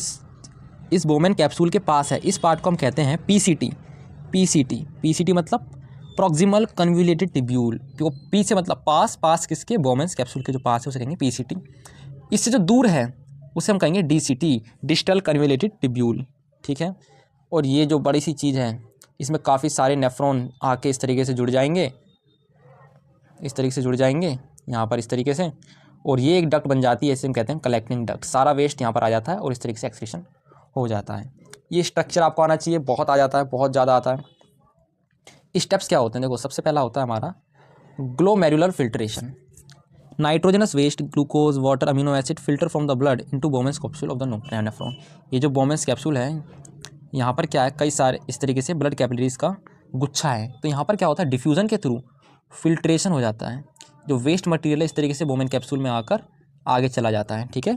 इस बोमेन कैप्सूल के पास है, इस पार्ट को हम कहते हैं पीसीटी। पीसीटी पीसीटी मतलब प्रॉक्सिमल कन्वोल्यूटेड ट्यूब्यूल। तो पी से मतलब पास, पास किसके, बोमेन्स कैप्सूल के जो पास है उसे कहेंगे पीसीटी। इससे जो दूर है उसे हम कहेंगे डीसीटी, डिस्टल कन्वोल्यूटेड ट्यूब्यूल, ठीक है। और ये जो बड़ी सी चीज़ है इसमें काफ़ी सारे नेफ्रॉन आके इस तरीके से जुड़ जाएंगे, इस तरीके से जुड़ जाएंगे यहाँ पर इस तरीके से, और ये एक डक्ट बन जाती है, इसे हम कहते हैं कलेक्टिंग डक्ट। सारा वेस्ट यहाँ पर आ जाता है और इस तरीके से एक्सक्रीशन हो जाता है। ये स्ट्रक्चर आपको आना चाहिए, बहुत आ जाता है, बहुत ज़्यादा आता है। स्टेप्स क्या होते हैं, देखो सबसे पहला होता है हमारा glomerular filtration. Nitrogenous waste, glucose, water, amino acid filter from the blood into Bowman's capsule of the nephron. ये जो बोमेंस कैप्सूल है यहाँ पर क्या है, कई सारे इस तरीके से ब्लड कैपिलरीज का गुच्छा है। तो यहाँ पर क्या होता है, डिफ्यूज़न के थ्रू फिल्ट्रेशन हो जाता है। जो वेस्ट मटेरियल है इस तरीके से बोमेन कैप्सूल में आकर आगे चला जाता है, ठीक है।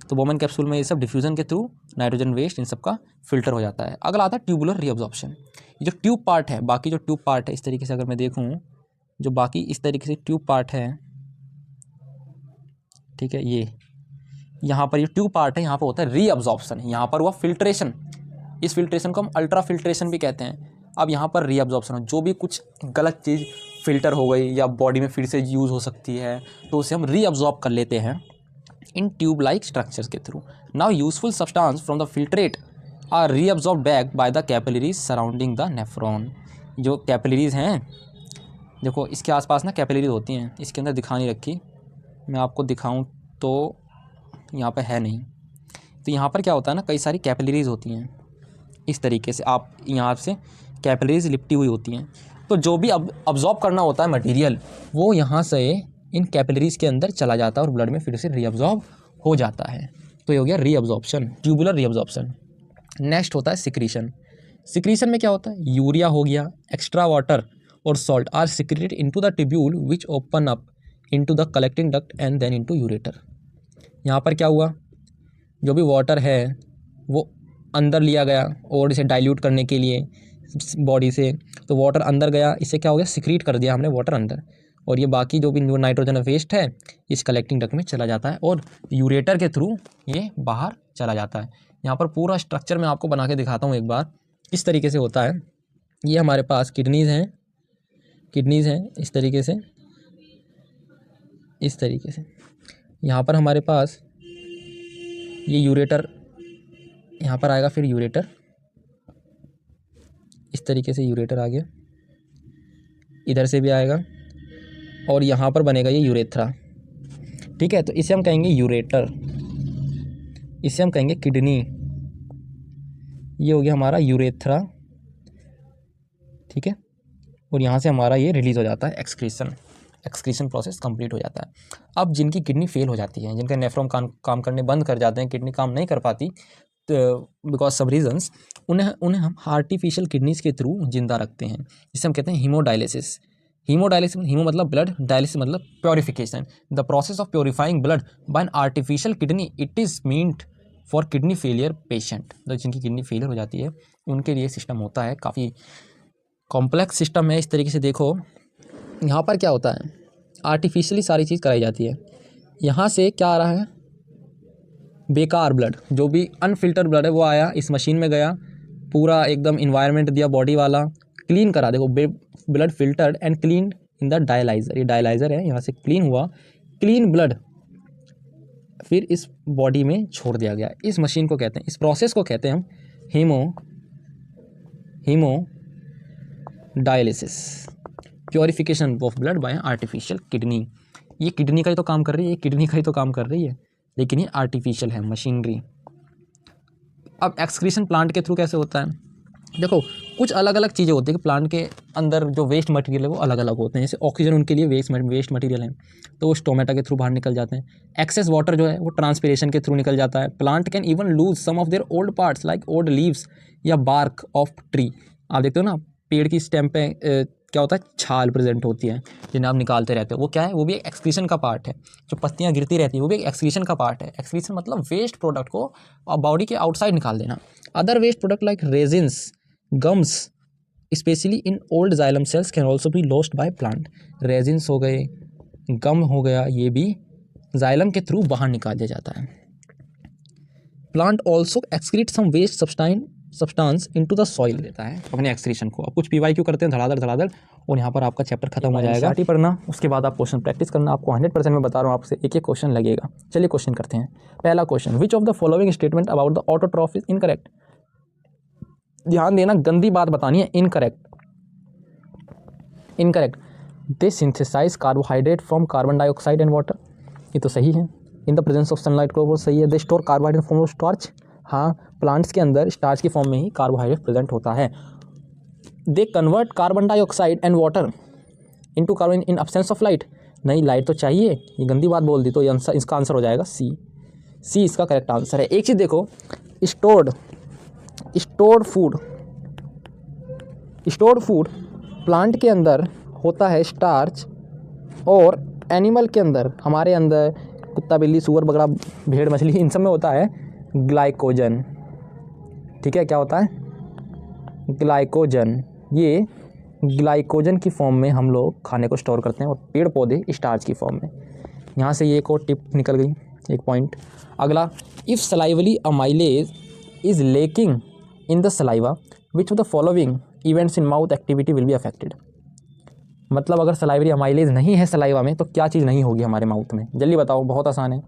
तो बोमेन कैप्सूल में ये सब डिफ्यूज़न के थ्रू नाइट्रोजन वेस्ट इन सब का फिल्टर हो जाता है। अगला आता है ट्यूबुलर रीअब्जॉर्प्शन। ये जो ट्यूब पार्ट है, बाकी जो ट्यूब पार्ट है इस तरीके से अगर मैं देखूँ, जो बाकी इस तरीके से ट्यूब पार्ट है, ठीक है, ये यहाँ पर ये ट्यूब पार्ट है, यहाँ पर होता है रीअब्जॉर्प्शन, यहाँ पर हुआ फिल्ट्रेशन। इस फिल्ट्रेशन को हम अल्ट्रा फिल्ट्रेशन भी कहते हैं। अब यहाँ पर रीअब्जॉर्प्शन हो, जो भी कुछ गलत चीज़ फिल्टर हो गई या बॉडी में फिर से यूज़ हो सकती है तो उसे हम रीअब्जॉर्ब कर लेते हैं इन ट्यूब लाइक स्ट्रक्चर्स के थ्रू। Now useful substance from the filtrate are reabsorb back by the capillaries surrounding the nephron. जो कैपिलरीज हैं, देखो इसके आसपास ना कैपिलरीज होती हैं, इसके अंदर दिखा नहीं रखी, मैं आपको दिखाऊं तो यहाँ पर है नहीं। तो यहाँ पर क्या होता है ना, कई सारी कैपिलरीज होती हैं इस तरीके से, आप यहाँ से कैपिलरीज लिपटी हुई होती हैं। तो जो भी अब्जॉर्ब करना होता है मटेरियल वो यहाँ से इन कैपिलरीज के अंदर चला जाता है और ब्लड में फिर से रीअब्जॉर्ब हो जाता है। तो ये हो गया रीअब्जॉर्प्शन, ट्यूबुलर रीअब्जॉर्प्शन। नेक्स्ट होता है सिक्रीशन। सिक्रीशन में क्या होता है, यूरिया हो गया, एक्स्ट्रा वाटर और salt are secreted into the tubule which open up into the collecting duct and then into ureter. यहाँ पर क्या हुआ, जो भी वाटर है वो अंदर लिया गया और इसे डाइल्यूट करने के लिए बॉडी से, तो वाटर अंदर गया, इससे क्या हो गया, सिक्रीट कर दिया हमने वाटर अंदर, और ये बाकी जो भी नाइट्रोजन वेस्ट है इस कलेक्टिंग डक्ट में चला जाता है और यूरेटर के थ्रू ये बाहर चला जाता है। यहाँ पर पूरा स्ट्रक्चर मैं आपको बना के दिखाता हूँ एक बार, किस तरीके से होता है। ये हमारे पास किडनीज़ हैं, इस तरीके से, इस तरीके से। यहाँ पर हमारे पास ये यूरेटर यहाँ पर आएगा, फिर यूरेटर इस तरीके से, यूरेटर आ गया, इधर से भी आएगा और यहाँ पर बनेगा ये यूरेथ्रा, ठीक है। तो इसे हम कहेंगे यूरेटर, इसे हम कहेंगे किडनी। ये हो गया हमारा यूरेथ्रा, ठीक है। और यहाँ से हमारा ये रिलीज़ हो जाता है, एक्सक्रीशन प्रोसेस कंप्लीट हो जाता है। अब जिनकी किडनी फेल हो जाती है, जिनका नेफ्रॉन काम करने बंद कर जाते हैं, किडनी काम नहीं कर पाती बिकॉज सम रीजंस, उन्हें हम आर्टिफिशियल किडनीज़ के थ्रू जिंदा रखते हैं, जिसे हम कहते हैं हीमोडायलिसिस। हीमो मतलब ब्लड, डायलिसिस मतलब purification. The process of purifying blood bye an artificial kidney, it is meant for kidney failure patient. तो जिनकी किडनी फेलियर हो जाती है उनके लिए सिस्टम होता है, काफ़ी कॉम्प्लेक्स सिस्टम है। इस तरीके से देखो, यहाँ पर क्या होता है, आर्टिफिशियली सारी चीज़ कराई जाती है। यहाँ से क्या आ रहा है, बेकार ब्लड, जो भी अनफिल्टर ब्लड है वो आया, इस मशीन में गया, पूरा एकदम इन्वायरमेंट दिया बॉडी वाला, क्लीन करा, देखो blood filtered and clean in the dialyser. ये डायलाइज़र है, यहाँ से क्लीन हुआ, क्लीन ब्लड फिर इस बॉडी में छोड़ दिया गया। इस मशीन को कहते हैं, इस प्रोसेस को कहते हैं हम haemodialysis, purification of blood bye artificial kidney. ये किडनी का ही तो काम कर रही है, लेकिन ये आर्टिफिशियल है, मशीनरी। अब एक्सक्रीशन प्लांट के थ्रू कैसे होता है? देखो, कुछ अलग अलग चीज़ें होती है कि प्लांट के अंदर जो वेस्ट मटेरियल है वो अलग अलग होते हैं। जैसे ऑक्सीजन उनके लिए वेस्ट मटेरियल है, तो वो स्टोमेटा के थ्रू बाहर निकल जाते हैं। एक्सेस वाटर जो है वो ट्रांसपिरेशन के थ्रू निकल जाता है। Plant can even lose some of their old parts like old leaves या बार्क ऑफ ट्री। आप देखते हो ना, पेड़ की स्टेम पे क्या होता है, छाल प्रेजेंट होती है जिन्हें आप निकालते रहते हो। वो क्या है? वो भी एक एक्सक्रीशन का पार्ट है। जो पत्तियाँ गिरती रहती है वो भी एक एक्सक्रीशन का पार्ट है। एक्सक्रीशन मतलब वेस्ट प्रोडक्ट को बॉडी के आउटसाइड निकाल देना। Other waste product like resins, gums specially in old xylem cells can also be lost by plant. Resins हो गए, गम हो गया, ये भी जाइलम के थ्रू बाहर निकाल दिया जाता है। Plant also excrete some waste substance into the soil देता है अपने एक्सक्रीशन को। अब कुछ PYQ करते हैं धड़ाधड़, और यहाँ पर आपका चैप्टर खत्म हो जाएगा। स्टार्ट ही पढ़ना, उसके बाद आप क्वेश्चन प्रैक्टिस करना। आपको 100% में बता रहा हूँ, आपसे एक एक क्वेश्चन लगेगा। चलिए क्वेश्चन करते हैं। पहला question, which of the following statement about the autotroph is incorrect. ध्यान देना, गंदी बात बतानी है। Incorrect, they synthesise carbohydrate from carbon dioxide and water. ये तो सही है। In the presence of sunlight को, वो सही है। They store carbohydrate form of starch. हाँ, प्लांट्स के अंदर स्टार्च की फॉर्म में ही कार्बोहाइड्रेट प्रेजेंट होता है। They convert carbon dioxide and water into carbon in absence of light. नहीं, लाइट तो चाहिए। ये गंदी बात बोल दी, तो ये आंसर, इसका आंसर हो जाएगा सी इसका करेक्ट आंसर है। एक चीज़ देखो, स्टोर्ड फूड प्लांट के अंदर होता है स्टार्च, और एनिमल के अंदर, हमारे अंदर कुत्ता, बिल्ली, सूअर, बकरा, भेड़, मछली, इन सब में होता है ग्लाइकोजन। ठीक है, क्या होता है? ग्लाइकोजन। ये ग्लाइकोजन की फॉर्म में हम लोग खाने को स्टोर करते हैं, और पेड़ पौधे स्टार्च की फॉर्म में। यहाँ से ये एक और टिप निकल गई, एक पॉइंट। अगला, if salivary amylase is lacking in the saliva which of the following events in mouth activity will be affected. मतलब अगर सलाइवरी अमाइलेज नहीं है सलाइवा में, तो क्या चीज़ नहीं होगी हमारे माउथ में? जल्दी बताओ, बहुत आसान है।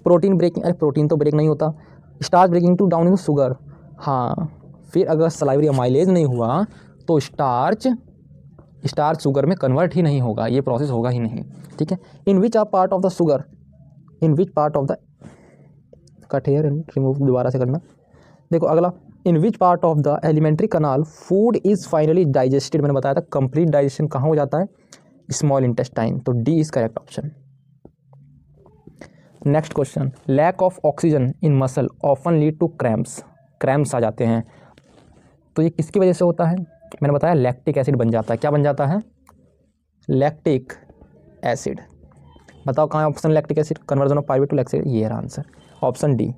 प्रोटीन ब्रेकिंग, अरे प्रोटीन तो ब्रेक नहीं होता। Starch breaking to down in sugar. हाँ, फिर अगर सलाइवरी अमाइलेज नहीं हुआ तो स्टार्च शुगर में कन्वर्ट ही नहीं होगा, ये प्रोसेस होगा ही नहीं। ठीक है। In which part of the sugar, in which part of the, cut here and remove, दोबारा से करना। देखो अगला, in which part of the alimentary canal food is finally digested. मैंने बताया था कंप्लीट डाइजेशन कहाँ हो जाता है? Small intestine. तो D is correct option. Next question, lack of oxygen in muscle often lead to cramps आ जाते हैं। तो ये किसकी वजह से होता है? मैंने बताया लैक्टिक एसिड बन जाता है। क्या बन जाता है? Lactic acid. बताओ कहाँ है option? Lactic acid, conversion of pyruvate to lactic, ये है आंसर, ऑप्शन डी।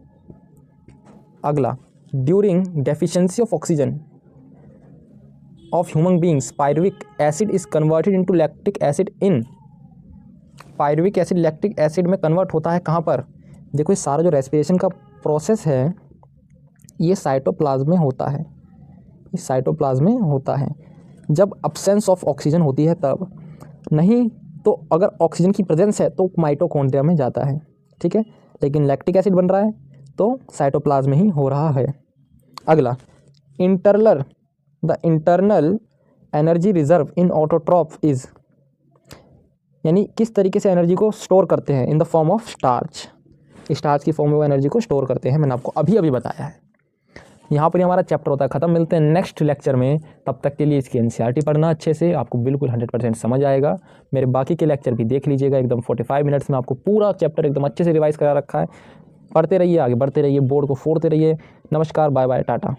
अगला, during deficiency of oxygen of human beings pyruvic acid is converted into lactic acid in. Pyruvic acid lactic acid में convert होता है कहाँ पर? देखो, ये सारा जो रेस्पिरेशन का प्रोसेस है ये साइटोप्लाज्म में होता है। ये साइटोप्लाज्म में होता है जब अब्सेंस ऑफ ऑक्सीजन होती है तब। नहीं तो अगर ऑक्सीजन की प्रेजेंस है तो माइटोकॉन्ड्रिया में जाता है। ठीक है, लेकिन लैक्टिक एसिड बन रहा है तो साइटोप्लाज्म में ही हो रहा है। अगला, the internal energy reserve in autotroph is, यानी किस तरीके से एनर्जी को स्टोर करते हैं? In the form of starch. Starch की फॉर्म में वो एनर्जी को स्टोर करते हैं, मैंने आपको अभी बताया है। यहाँ पर ही हमारा चैप्टर होता है ख़त्म। मिलते हैं नेक्स्ट लेक्चर में, तब तक के लिए इसकी NCERT पढ़ना अच्छे से, आपको बिल्कुल 100% समझ आएगा। मेरे बाकी के लेक्चर भी देख लीजिएगा, एकदम 45 मिनट्स में आपको पूरा चैप्टर एकदम अच्छे से रिवाइज करा रखा है। पढ़ते रहिए, आगे बढ़ते रहिए, बोर्ड को फोड़ते रहिए। नमस्कार, बाय बाय, टाटा।